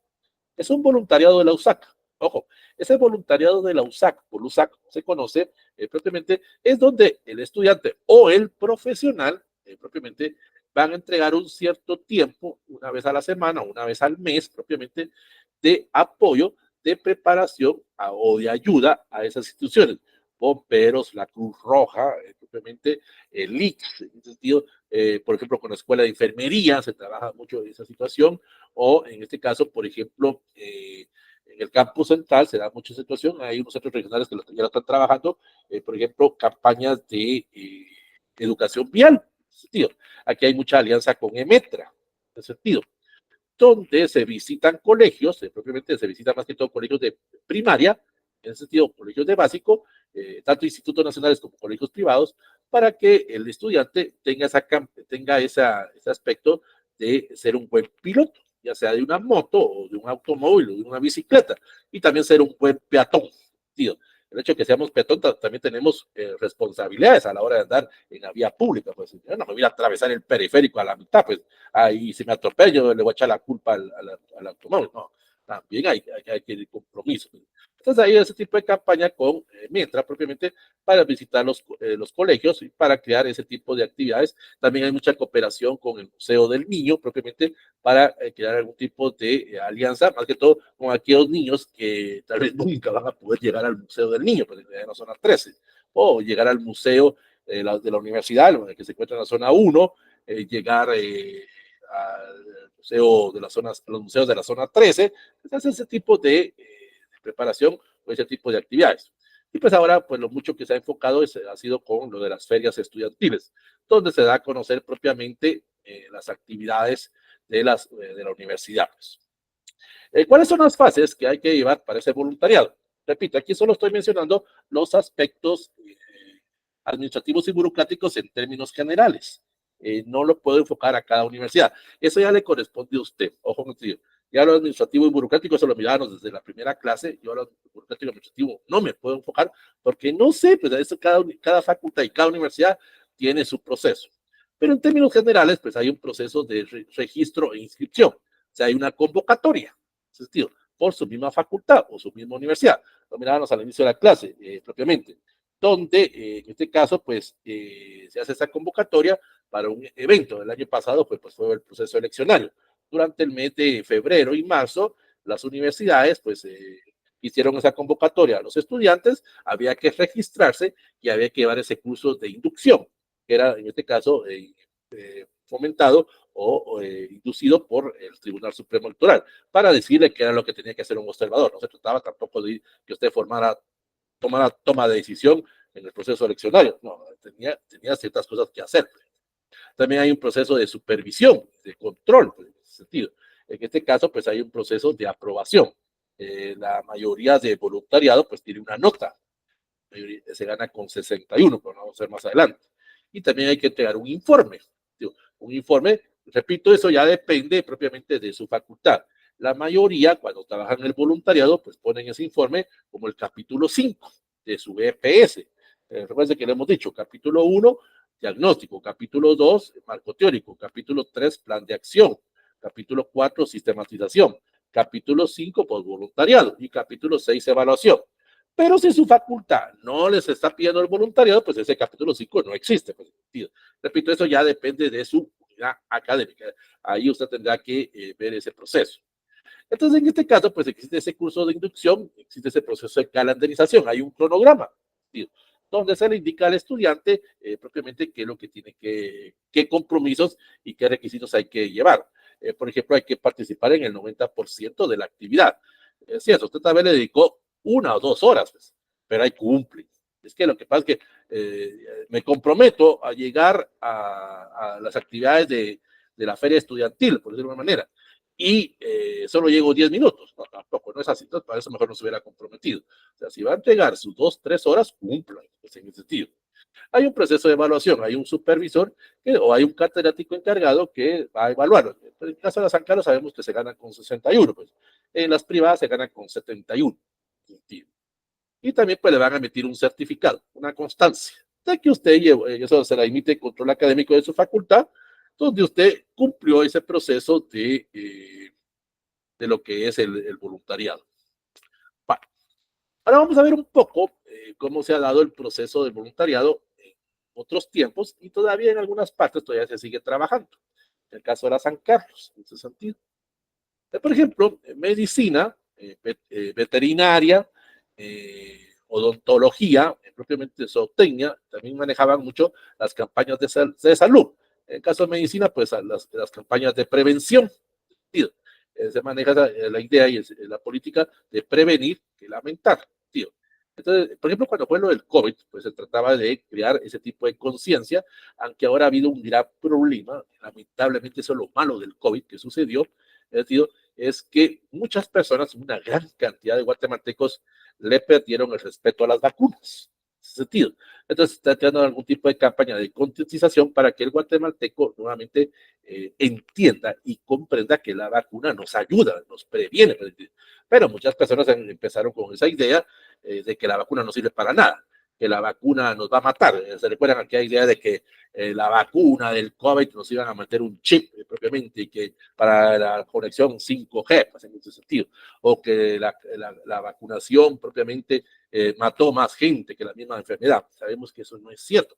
es un voluntariado de la USAC. Ojo, ese voluntariado de la USAC, por USAC se conoce propiamente, es donde el estudiante o el profesional propiamente van a entregar un cierto tiempo, una vez a la semana, una vez al mes propiamente, de apoyo, de preparación o de ayuda a esas instituciones. Bomberos, la Cruz Roja, propiamente el ICS, en ese sentido, por ejemplo, con la Escuela de Enfermería se trabaja mucho en esa situación, o en este caso, por ejemplo, en el campus central se da mucha situación, hay unos centros regionales que ya lo están trabajando, por ejemplo, campañas de educación vial, en ese sentido. Aquí hay mucha alianza con EMETRA, en ese sentido, donde se visitan colegios, propiamente se visitan más que todo colegios de primaria, en ese sentido, colegios de básico, tanto institutos nacionales como colegios privados, para que el estudiante tenga ese aspecto de ser un buen piloto, ya sea de una moto o de un automóvil o de una bicicleta, y también ser un buen peatón. Tío. El hecho de que seamos peatón, también tenemos responsabilidades a la hora de andar en la vía pública. Pues yo no me voy a atravesar el periférico a la mitad, pues ahí si me atropello le voy a echar la culpa al automóvil. No, también hay que ir compromiso. Entonces hay ese tipo de campaña con Mientras propiamente para visitar los colegios y para crear ese tipo de actividades. También hay mucha cooperación con el Museo del Niño propiamente para crear algún tipo de alianza, más que todo con aquellos niños que tal vez nunca van a poder llegar al Museo del Niño, pues en la zona 13, o llegar al museo de la universidad, que se encuentra en la zona 1, llegar al museo de la zona, los museos de la zona 13, es ese tipo de preparación o ese tipo de actividades. Y pues ahora, pues lo mucho que se ha enfocado ha sido con lo de las ferias estudiantiles, donde se da a conocer propiamente las actividades de la universidad. Pues. ¿Cuáles son las fases que hay que llevar para ese voluntariado? Repito, aquí solo estoy mencionando los aspectos administrativos y burocráticos en términos generales. No lo puedo enfocar a cada universidad. Eso ya le corresponde a usted. Ojo contigo. Ya lo administrativo y burocrático, eso lo miramos desde la primera clase. Yo lo burocrático y administrativo no me puedo enfocar porque no sé, pues eso cada facultad y cada universidad tiene su proceso. Pero en términos generales, pues hay un proceso de registro e inscripción. O sea, hay una convocatoria, en ese sentido, por su misma facultad o su misma universidad. Lo mirábamos al inicio de la clase, propiamente, donde en este caso, pues, se hace esa convocatoria para un evento. El año pasado, pues fue el proceso eleccionario. Durante el mes de febrero y marzo, las universidades, pues, hicieron esa convocatoria a los estudiantes, había que registrarse y había que llevar ese curso de inducción, que era en este caso fomentado o inducido por el Tribunal Supremo Electoral, para decirle que era lo que tenía que hacer un observador. No se trataba tampoco de que usted toma de decisión en el proceso eleccionario. No, tenía ciertas cosas que hacer. También hay un proceso de supervisión, de control, pues, en ese sentido. En este caso, pues hay un proceso de aprobación. La mayoría de voluntariado, pues tiene una nota. Se gana con 61, pero no vamos a ver más adelante. Y también hay que entregar un informe. Un informe, repito, eso ya depende propiamente de su facultad. La mayoría, cuando trabajan en el voluntariado, pues ponen ese informe como el capítulo 5 de su EPS. Recuerden que le hemos dicho, capítulo 1, diagnóstico, capítulo 2, marco teórico, capítulo 3, plan de acción, capítulo 4, sistematización, capítulo 5, pues voluntariado y capítulo 6, evaluación. Pero si su facultad no les está pidiendo el voluntariado, pues ese capítulo 5 no existe. Pues, repito, eso ya depende de su unidad académica. Ahí usted tendrá que ver ese proceso. Entonces, en este caso, pues existe ese curso de inducción, existe ese proceso de calendarización, hay un cronograma, ¿sí? Donde se le indica al estudiante propiamente qué es lo que tiene qué compromisos y qué requisitos hay que llevar. Por ejemplo, hay que participar en el 90% de la actividad. Es cierto, usted tal vez le dedicó 1 o 2 horas, pues, pero hay cumple. Es que lo que pasa es que me comprometo a llegar a las actividades de la feria estudiantil, por decirlo de una manera, y solo llego 10 minutos. No, tampoco, no es así. Entonces, para eso mejor no se hubiera comprometido. O sea, si va a entregar sus 2, 3 horas, cumplan, pues, en ese sentido. Hay un proceso de evaluación, hay un supervisor o hay un catedrático encargado que va a evaluar. En el caso de la San Carlos sabemos que se ganan con 61, pues. En las privadas se ganan con 71. Y también pues le van a emitir un certificado, una constancia, de que usted llevó, eso se la emite el control académico de su facultad, donde usted cumplió ese proceso de lo que es el voluntariado. Bueno, ahora vamos a ver un poco cómo se ha dado el proceso del voluntariado en otros tiempos y todavía en algunas partes todavía se sigue trabajando. En el caso de la San Carlos, en ese sentido. Por ejemplo, medicina, veterinaria, odontología, propiamente zootecnia, también manejaban mucho las campañas de salud. En caso de medicina, pues las campañas de prevención. Tío. Se maneja la idea y la política de prevenir que lamentar. Tío. Entonces, por ejemplo, cuando fue lo del COVID, pues se trataba de crear ese tipo de conciencia, aunque ahora ha habido un gran problema, lamentablemente eso es lo malo del COVID que sucedió, tío, es que muchas personas, una gran cantidad de guatemaltecos, le perdieron el respeto a las vacunas. En ese sentido. Entonces, está creando algún tipo de campaña de concientización para que el guatemalteco nuevamente entienda y comprenda que la vacuna nos ayuda, nos previene. Pero muchas personas empezaron con esa idea de que la vacuna no sirve para nada, que la vacuna nos va a matar. Se recuerdan aquella idea de que la vacuna del COVID nos iban a meter un chip propiamente y que para la conexión 5G, pues en ese sentido, o que la vacunación propiamente mató más gente que la misma enfermedad. Sabemos que eso no es cierto.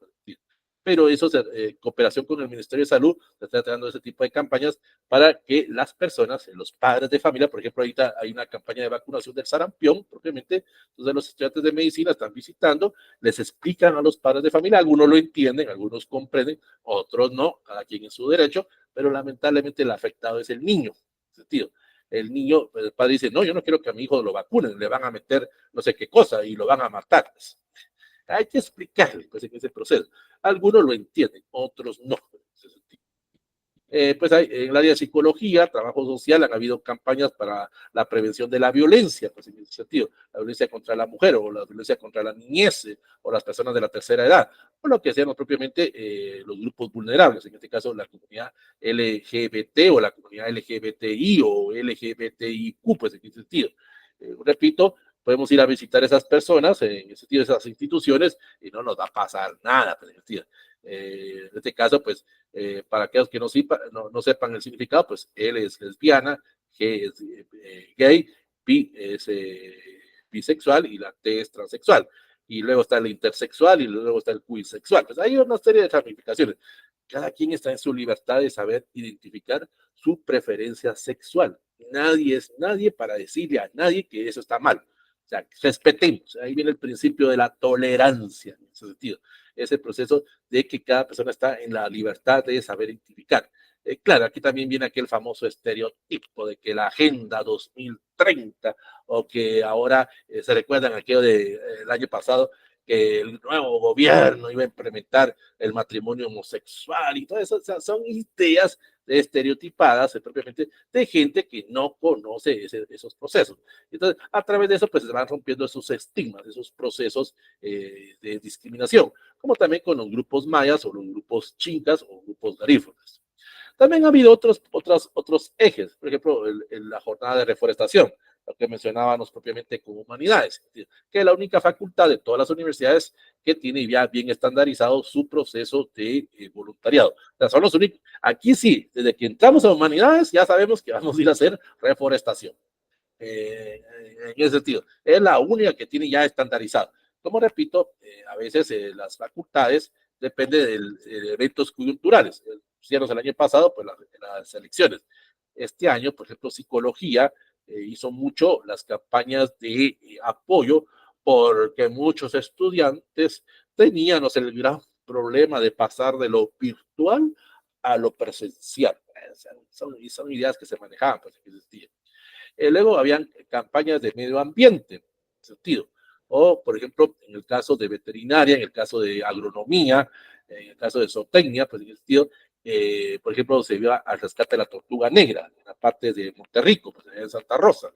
Pero eso, cooperación con el Ministerio de Salud, se está tratando ese tipo de campañas para que las personas, los padres de familia, por ejemplo, ahorita hay una campaña de vacunación del sarampión, propiamente, entonces los estudiantes de medicina están visitando, les explican a los padres de familia, algunos lo entienden, algunos comprenden, otros no, cada quien en su derecho, pero lamentablemente el afectado es el niño, en ese sentido. El niño, el padre dice, no, yo no quiero que a mi hijo lo vacunen, le van a meter no sé qué cosa y lo van a matar. Hay que explicarle pues, en ese proceso. Algunos lo entienden, otros no. Pues hay, en el área de psicología, trabajo social, han habido campañas para la prevención de la violencia, pues en ese sentido, la violencia contra la mujer o la violencia contra la niñez o las personas de la tercera edad, o lo que sean propiamente los grupos vulnerables, en este caso la comunidad LGBT o la comunidad LGBTI o LGBTIQ, pues en ese sentido. Repito, podemos ir a visitar esas personas, en ese sentido, esas instituciones, y no nos va a pasar nada, pues, en este caso, pues, para aquellos que no sepan el significado, pues L es lesbiana, G es gay, B es bisexual y la T es transexual. Y luego está el intersexual y luego está el queersexual. Pues hay una serie de ramificaciones. Cada quien está en su libertad de saber identificar su preferencia sexual. Nadie es nadie para decirle a nadie que eso está mal. O sea, respetemos. Ahí viene el principio de la tolerancia, en ese sentido. Ese proceso de que cada persona está en la libertad de saber identificar. Claro, aquí también viene aquel famoso estereotipo de que la Agenda 2030 o que ahora se recuerdan aquello del año pasado que el nuevo gobierno iba a implementar el matrimonio homosexual y todo eso, o sea, son ideas estereotipadas propiamente de gente que no conoce esos procesos. Entonces, a través de eso, pues se van rompiendo esos estigmas, esos procesos de discriminación, como también con los grupos mayas o los grupos chincas o grupos garífunas. También ha habido otros ejes, por ejemplo, la jornada de reforestación, lo que mencionábamos propiamente con humanidades, que es la única facultad de todas las universidades que tiene ya bien estandarizado su proceso de voluntariado. O sea, son los únicos. Aquí sí, desde que entramos a humanidades ya sabemos que vamos a ir a hacer reforestación. En ese sentido, es la única que tiene ya estandarizado. Como repito, a veces las facultades dependen de eventos coyunturales. Hicieron el año pasado, pues las elecciones. Este año, por ejemplo, psicología hizo mucho las campañas de apoyo porque muchos estudiantes tenían, o sea, el gran problema de pasar de lo virtual a lo presencial. Son ideas que se manejaban, pues, que existían. Luego habían campañas de medio ambiente, en sentido. O, por ejemplo, en el caso de veterinaria, en el caso de agronomía, en el caso de zootecnia, pues en el sentido, por ejemplo, se iba al rescate de la tortuga negra, en la parte de Monterrico, pues en Santa Rosa,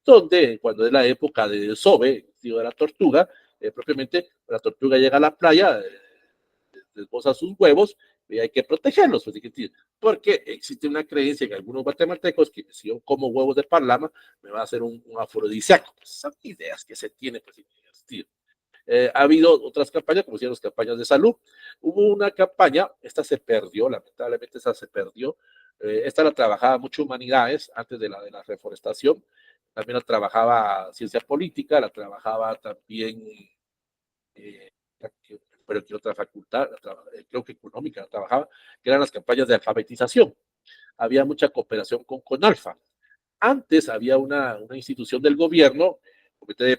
donde cuando es la época de desove, el sentido de la tortuga, propiamente la tortuga llega a la playa, desboza sus huevos y hay que protegerlos, pues, porque existe una creencia en algunos guatemaltecos que si yo como huevos de parlama me va a hacer un afrodisíaco. Pues son ideas que se tienen, pues, ha habido otras campañas, como decían las campañas de salud. Hubo una campaña, esta se perdió, lamentablemente esta se perdió. Esta la trabajaba mucho Humanidades antes de la reforestación. También la trabajaba Ciencia Política, la trabajaba también eh, pero que otra facultad, creo que económica trabajaba, que eran las campañas de alfabetización. Había mucha cooperación con CONALFA. Antes había una institución del gobierno, Comité de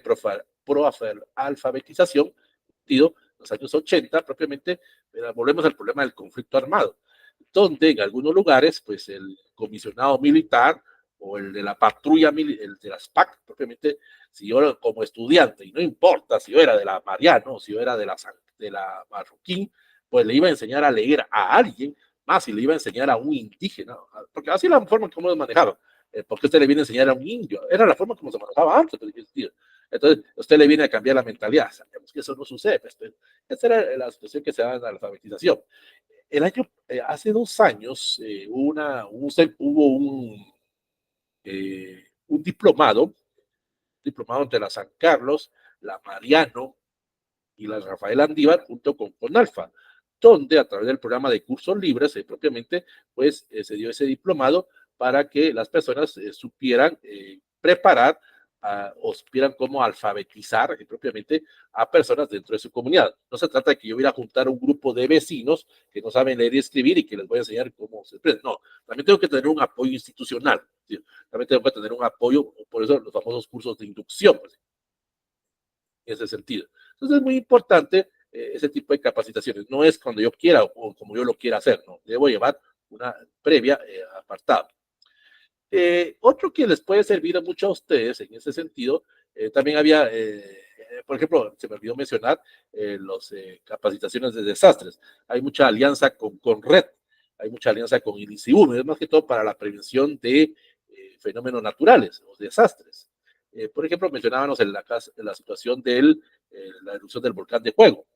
Alfabetización, en los años 80 propiamente, volvemos al problema del conflicto armado, donde en algunos lugares, pues el comisionado militar o el de la patrulla, el de las PAC, propiamente, si yo como estudiante, y no importa si yo era de la Mariano, si yo era de la Marroquín, pues le iba a enseñar a leer a alguien, más si le iba a enseñar a un indígena, porque así la forma como lo manejaba, porque usted le viene a enseñar a un indio, era la forma como se manejaba antes, entonces usted le viene a cambiar la mentalidad, sabemos que eso no sucede, pues, esa era la situación que se da en la alfabetización. Hace 2 años hubo un diplomado entre la San Carlos, la Mariano y la Rafael Andívar junto con Conalfa, donde a través del programa de cursos libres, propiamente, pues se dio ese diplomado para que las personas supieran preparar o supieran cómo alfabetizar propiamente a personas dentro de su comunidad. No se trata de que yo voy a juntar un grupo de vecinos que no saben leer y escribir y que les voy a enseñar cómo se aprende. No, también tengo que tener un apoyo institucional. ¿Sí? También tengo que tener un apoyo, por eso los famosos cursos de inducción, pues, en ese sentido. Entonces es muy importante ese tipo de capacitaciones. No es cuando yo quiera o como yo lo quiera hacer, no. Debo llevar una previa apartada. Otro que les puede servir mucho a ustedes en ese sentido, también había, por ejemplo, se me olvidó mencionar las capacitaciones de desastres. Hay mucha alianza con Red, hay mucha alianza con INICIUR, es más que todo para la prevención de fenómenos naturales o desastres. Por ejemplo, mencionábamos en la situación de la erupción del volcán de Fuego.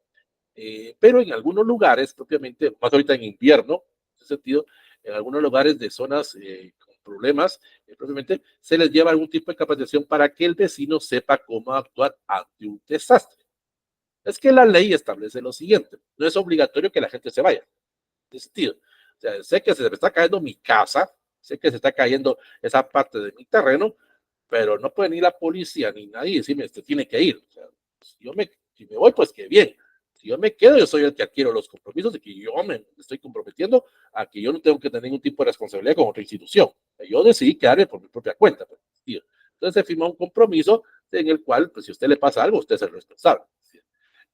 Pero en algunos lugares, propiamente, más ahorita en invierno, en ese sentido, en algunos lugares de zonas con problemas, propiamente, se les lleva algún tipo de capacitación para que el vecino sepa cómo actuar ante un desastre. Es que la ley establece lo siguiente, no es obligatorio que la gente se vaya, en ese sentido. O sea, sé que se me está cayendo mi casa, sé que se está cayendo esa parte de mi terreno, pero no puede ni la policía ni nadie decirme, usted tiene que ir. O sea, si me voy, pues qué bien. Si yo me quedo, yo soy el que adquiero los compromisos de que yo me estoy comprometiendo a que yo no tengo que tener ningún tipo de responsabilidad con otra institución. Yo decidí quedarme por mi propia cuenta. Pues, entonces se firma un compromiso en el cual, pues si a usted le pasa algo, usted es el responsable.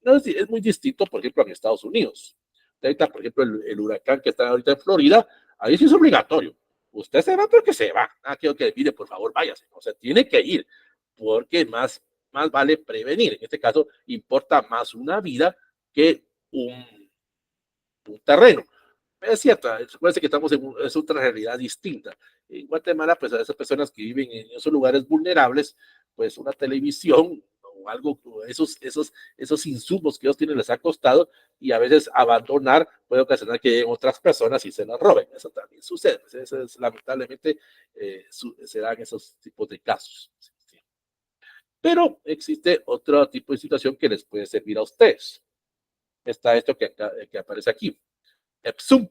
No, es muy distinto, por ejemplo, en Estados Unidos. Ahorita, por ejemplo, el huracán que está ahorita en Florida, ahí sí es obligatorio. Usted se va porque se va. Ah, quiero que mire, por favor, váyase. O sea, tiene que ir, porque más vale prevenir. En este caso, importa más una vida que un terreno. Es cierto, recuerden que estamos es otra realidad distinta. En Guatemala, pues a esas personas que viven en esos lugares vulnerables, pues una televisión o algo, esos insumos que ellos tienen les ha costado y a veces abandonar puede ocasionar que lleguen otras personas y se las roben. Eso también sucede. Eso es, lamentablemente se dan esos tipos de casos. Pero existe otro tipo de situación que les puede servir a ustedes. Está esto que aparece aquí. EPSUM.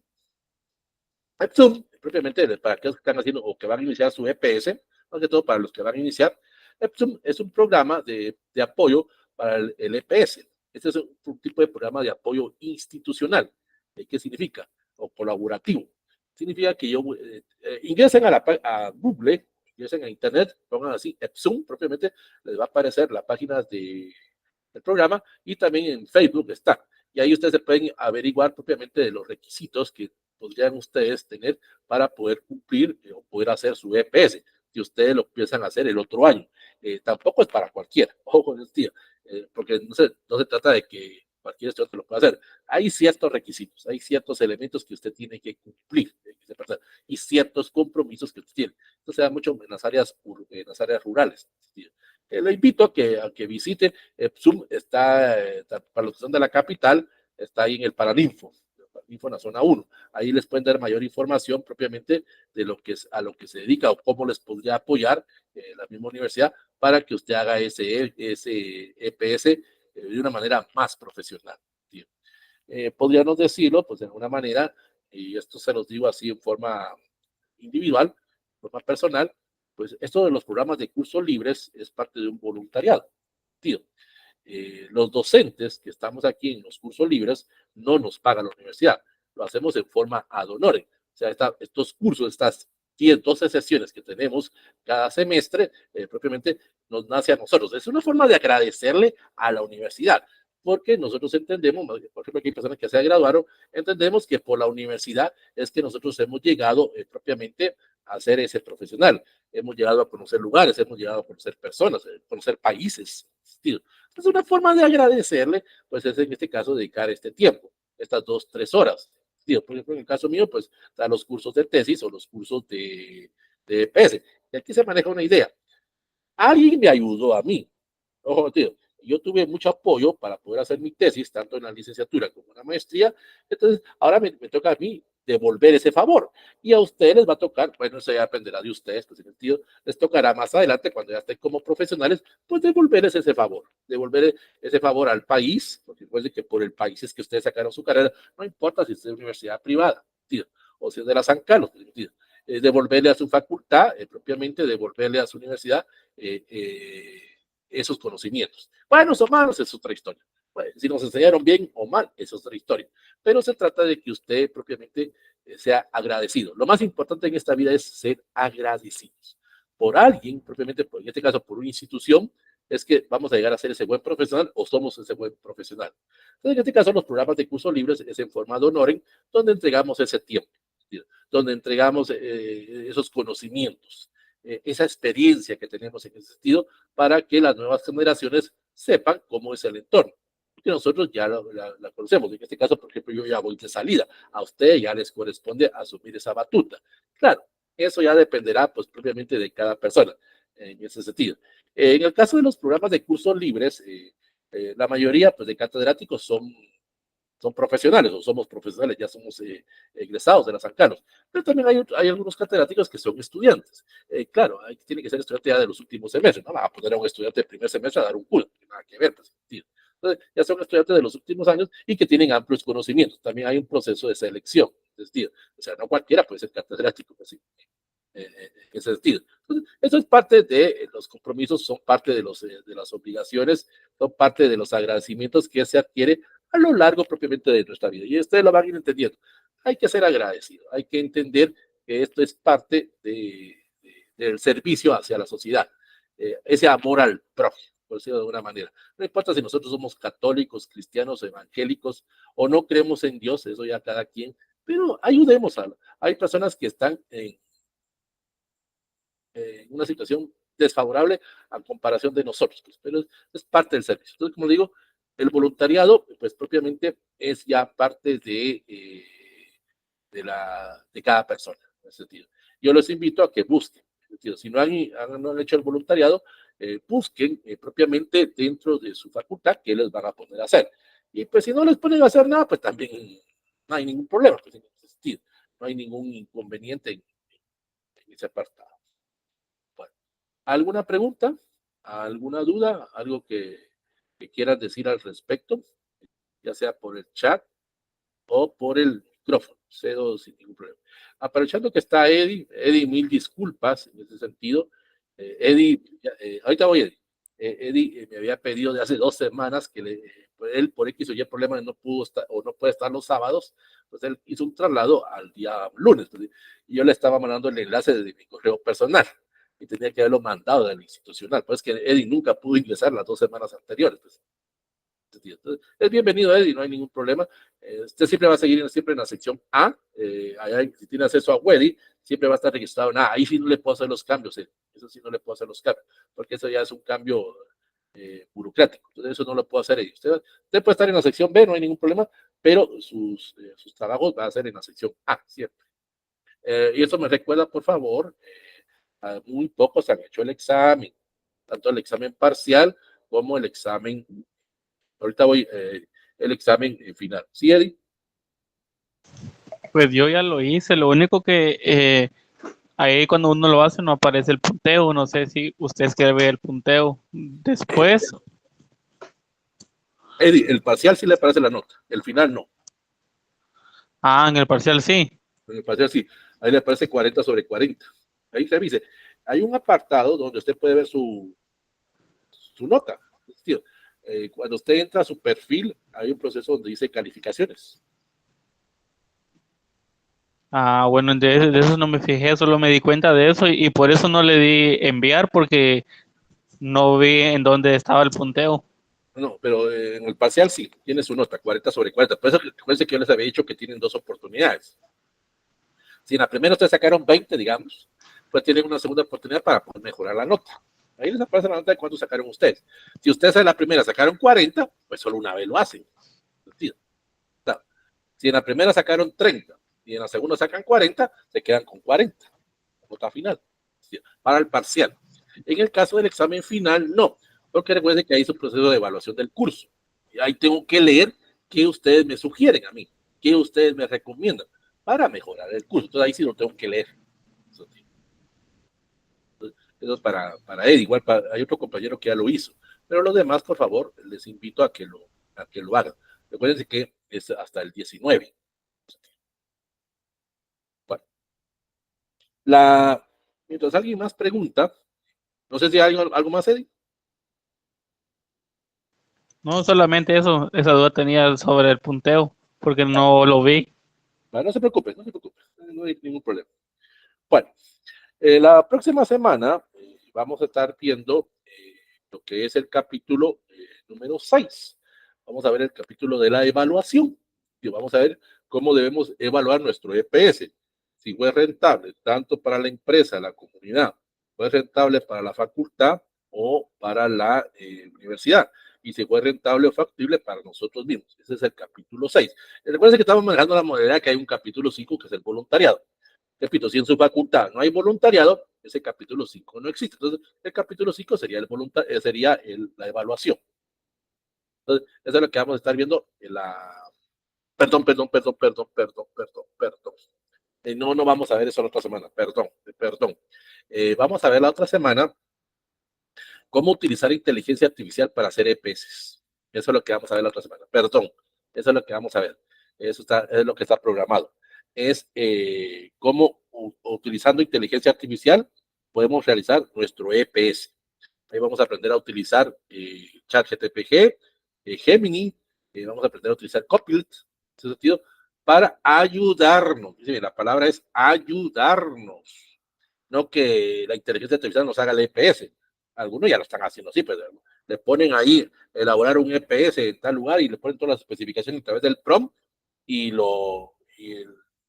EPSUM, propiamente para aquellos que están haciendo o que van a iniciar su EPS, más que todo para los que van a iniciar, EPSUM es un programa de apoyo para el EPS. Este es un tipo de programa de apoyo institucional. ¿Qué significa? O colaborativo. Significa que ingresen a Google, ingresen a internet, pongan así EPSUM, propiamente les va a aparecer la página del programa, y también en Facebook está. Y ahí ustedes se pueden averiguar propiamente de los requisitos que podrían ustedes tener para poder cumplir o poder hacer su EPS, si ustedes lo empiezan a hacer el otro año. Tampoco es para cualquiera, ojo, porque no se trata de que cualquier estudiante lo pueda hacer. Hay ciertos requisitos, hay ciertos elementos que usted tiene que cumplir y ciertos compromisos que usted tiene. Esto se da mucho en las áreas rurales. Le invito a que visite Zoom. Está para los que son de la capital, está ahí en el Paraninfo en la zona 1. Ahí les pueden dar mayor información propiamente de lo que es, a lo que se dedica o cómo les podría apoyar la misma universidad para que usted haga ese EPS de una manera más profesional. Podríamos decirlo, pues de alguna manera, y esto se los digo así en forma individual, en forma personal, pues esto de los programas de cursos libres es parte de un voluntariado. Los docentes que estamos aquí en los cursos libres no nos paga la universidad, lo hacemos en forma ad honorem. O sea, estos cursos, estas 10, 12 sesiones que tenemos cada semestre, propiamente nos nace a nosotros. Es una forma de agradecerle a la universidad, porque nosotros entendemos, por ejemplo, aquí hay personas que se graduaron, entendemos que por la universidad es que nosotros hemos llegado propiamente a ser ese profesional. Hemos llegado a conocer lugares, hemos llegado a conocer personas, conocer países. Es una forma de agradecerle, pues es en este caso dedicar este tiempo, estas 2, 3 horas. Por ejemplo, en el caso mío, pues están los cursos de tesis o los cursos de EPS. Y aquí se maneja una idea. Alguien me ayudó a mí. Ojo, tío, yo tuve mucho apoyo para poder hacer mi tesis, tanto en la licenciatura como en la maestría. Entonces, ahora me toca a mí devolver ese favor. Y a ustedes les va a tocar, bueno, eso ya dependerá de ustedes, pues en el sentido, les tocará más adelante, cuando ya estén como profesionales, pues devolverles ese favor, devolver ese favor al país, porque recuerden que por el país es que ustedes sacaron su carrera, no importa si es de universidad privada, tío, o si es de la San Carlos, tío, devolverle a su facultad, propiamente devolverle a su universidad esos conocimientos. Buenos o malos es otra historia. Bueno, si nos enseñaron bien o mal, es otra historia. Pero se trata de que usted propiamente sea agradecido. Lo más importante en esta vida es ser agradecidos por alguien, propiamente, en este caso por una institución, es que vamos a llegar a ser ese buen profesional o somos ese buen profesional. Entonces, en este caso, los programas de cursos libres es en forma de honorem, donde entregamos ese tiempo, donde entregamos esos conocimientos, esa experiencia que tenemos en ese sentido, para que las nuevas generaciones sepan cómo es el entorno. Porque nosotros ya la conocemos. En este caso, por ejemplo, yo ya voy de salida. A usted ya les corresponde asumir esa batuta. Claro, eso ya dependerá, pues, propiamente de cada persona en ese sentido. En el caso de los programas de cursos libres, la mayoría, pues, de catedráticos son profesionales o somos profesionales, ya somos egresados de la San Carlos. Pero también hay algunos catedráticos que son estudiantes. Claro, tiene que ser estudiante ya de los últimos semestres, no va a poner a un estudiante de primer semestre a dar un curso, nada que ver, pues, entonces, ya son estudiantes de los últimos años y que tienen amplios conocimientos. También hay un proceso de selección, es decir, o sea, no cualquiera puede ser catedrático, pues, en ese sentido. Entonces, eso es parte de los compromisos, son parte de las obligaciones, son parte de los agradecimientos que se adquiere a lo largo propiamente de nuestra vida. Y ustedes lo van a ir entendiendo. Hay que ser agradecido, hay que entender que esto es parte del servicio hacia la sociedad, ese amor al prójimo, por decirlo de alguna manera. No importa si nosotros somos católicos, cristianos, evangélicos o no creemos en Dios, eso ya cada quien, pero ayudemos a. Hay personas que están en una situación desfavorable a comparación de nosotros, pues, pero es parte del servicio. Entonces, como digo, el voluntariado, pues propiamente es ya parte de cada persona, en ese sentido. Yo les invito a que busquen, si no han hecho el voluntariado, busquen propiamente dentro de su facultad qué les van a poner a hacer. Y pues si no les ponen a hacer nada, pues también no hay ningún problema, pues, en ese sentido. No hay ningún inconveniente en ese apartado. Bueno, ¿alguna pregunta? ¿Alguna duda? ¿Algo que quieran decir al respecto? Ya sea por el chat o por el micrófono. Cedo sin ningún problema. Aprovechando que está Eddie, mil disculpas en ese sentido. Eddie, ahorita voy, Eddie. Eddie me había pedido de hace 2 semanas que él por X o Y problema no pudo estar o no puede estar los sábados, pues él hizo un traslado al día lunes. Pues, y yo le estaba mandando el enlace de mi correo personal. y tenía que haberlo mandado del institucional. Pues que Eddie nunca pudo ingresar las 2 semanas anteriores. Pues. Entonces, es bienvenido, Eddie, no hay ningún problema. Usted siempre va a seguir siempre en la sección A. Allá, si tiene acceso a Wedi, siempre va a estar registrado en A. Ahí sí no le puedo hacer los cambios, eso sí no le puedo hacer los cambios, porque eso ya es un cambio burocrático. Entonces, eso no lo puedo hacer Eddie. Usted puede estar en la sección B, no hay ningún problema, pero sus trabajos van a ser en la sección A, siempre. Y eso me recuerda, por favor, muy pocos han hecho el examen, tanto el examen parcial como el examen. Ahorita voy el examen final. ¿Sí, Eddie? Pues yo ya lo hice, lo único que ahí cuando uno lo hace no aparece el punteo, no sé si ustedes quieren ver el punteo después. Eddie, el parcial sí le aparece la nota, el final no. Ah, en el parcial sí. En el parcial sí, ahí le aparece 40 sobre 40. Ahí revise. Hay un apartado donde usted puede ver su nota. Cuando usted entra a su perfil, hay un proceso donde dice calificaciones. Ah, bueno, de eso no me fijé, solo me di cuenta de eso y por eso no le di enviar porque no vi en dónde estaba el punteo. No, pero en el parcial sí, tiene su nota, 40 sobre 40. Por eso acuérdense que yo les había dicho que tienen 2 oportunidades. Si en la primera ustedes sacaron 20, digamos, pues tienen una segunda oportunidad para poder mejorar la nota. Ahí les aparece la nota de cuánto sacaron ustedes. Si ustedes en la primera sacaron 40, pues solo una vez lo hacen. Si en la primera sacaron 30 y en la segunda sacan 40, se quedan con 40. Nota final. Para el parcial. En el caso del examen final, no. Porque recuerden que ahí es un proceso de evaluación del curso. Y ahí tengo que leer qué ustedes me sugieren a mí, qué ustedes me recomiendan para mejorar el curso. Entonces ahí sí lo tengo que leer. Eso es para él. Igual hay otro compañero que ya lo hizo. Pero los demás, por favor, les invito a que lo hagan. Recuerden que es hasta el 19. Bueno, mientras alguien más pregunta, no sé si hay algo más, Eddie. No solamente eso, esa duda tenía sobre el punteo porque no lo vi. No se preocupe, no se preocupe, no hay ningún problema. Bueno, la próxima semana vamos a estar viendo lo que es el capítulo número 6. Vamos a ver el capítulo de la evaluación y vamos a ver cómo debemos evaluar nuestro EPS. Si fue rentable tanto para la empresa, la comunidad, fue rentable para la facultad o para la universidad. Y si fue rentable o factible para nosotros mismos. Ese es el capítulo 6. Recuerden que estamos manejando la modalidad que hay un capítulo 5 que es el voluntariado. Repito, si en su facultad no hay voluntariado, ese capítulo 5 no existe. Entonces, el capítulo 5 sería, la evaluación. Entonces, eso es lo que vamos a estar viendo en la... Perdón. No vamos a ver eso la otra semana. Perdón. Vamos a ver la otra semana cómo utilizar inteligencia artificial para hacer EPS. Eso es lo que vamos a ver la otra semana. Perdón. Eso es lo que vamos a ver. Eso es lo que está programado. Es cómo utilizando inteligencia artificial podemos realizar nuestro EPS. Ahí vamos a aprender a utilizar ChatGPT, Gemini, vamos a aprender a utilizar Copilot, en ese sentido, para ayudarnos. La palabra es ayudarnos, no que la inteligencia artificial nos haga el EPS. Algunos ya lo están haciendo así, pero le ponen ahí elaborar un EPS en tal lugar y le ponen todas las especificaciones a través del prompt y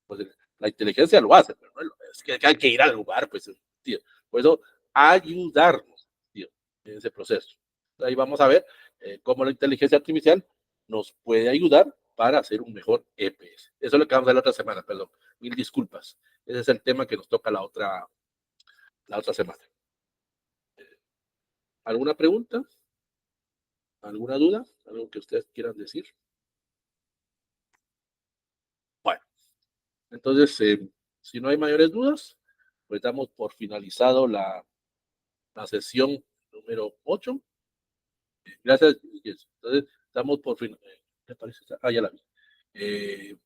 pues, la inteligencia lo hace, pero no, es que hay que ir al lugar, pues, tío. Por eso, ayudarnos, tío, en ese proceso. Ahí vamos a ver cómo la inteligencia artificial nos puede ayudar para hacer un mejor EPS. Eso es lo que vamos a ver la otra semana, perdón. Mil disculpas. Ese es el tema que nos toca la otra semana. ¿Alguna pregunta? ¿Alguna duda? ¿Algo que ustedes quieran decir? Bueno, entonces, si no hay mayores dudas, pues damos por finalizado la sesión número 8. Gracias. Entonces, damos por fin. ¿Qué parece? Ya la vi.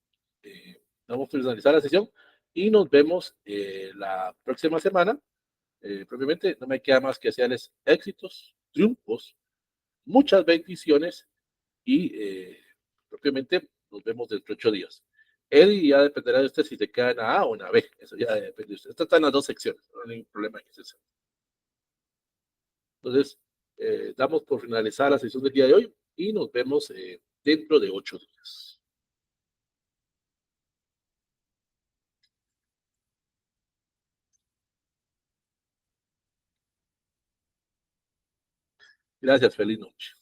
Vamos a finalizar la sesión y nos vemos la próxima semana. Propiamente, no me queda más que desearles éxitos, triunfos, muchas bendiciones y propiamente nos vemos dentro de 8 días. Eddie ya dependerá de usted si te queda en A o en B. Eso ya depende de usted. Esto está en las 2 secciones, no hay ningún problema en eso. Entonces, damos por finalizada la sesión del día de hoy y nos vemos dentro de 8 días. Gracias, feliz noche.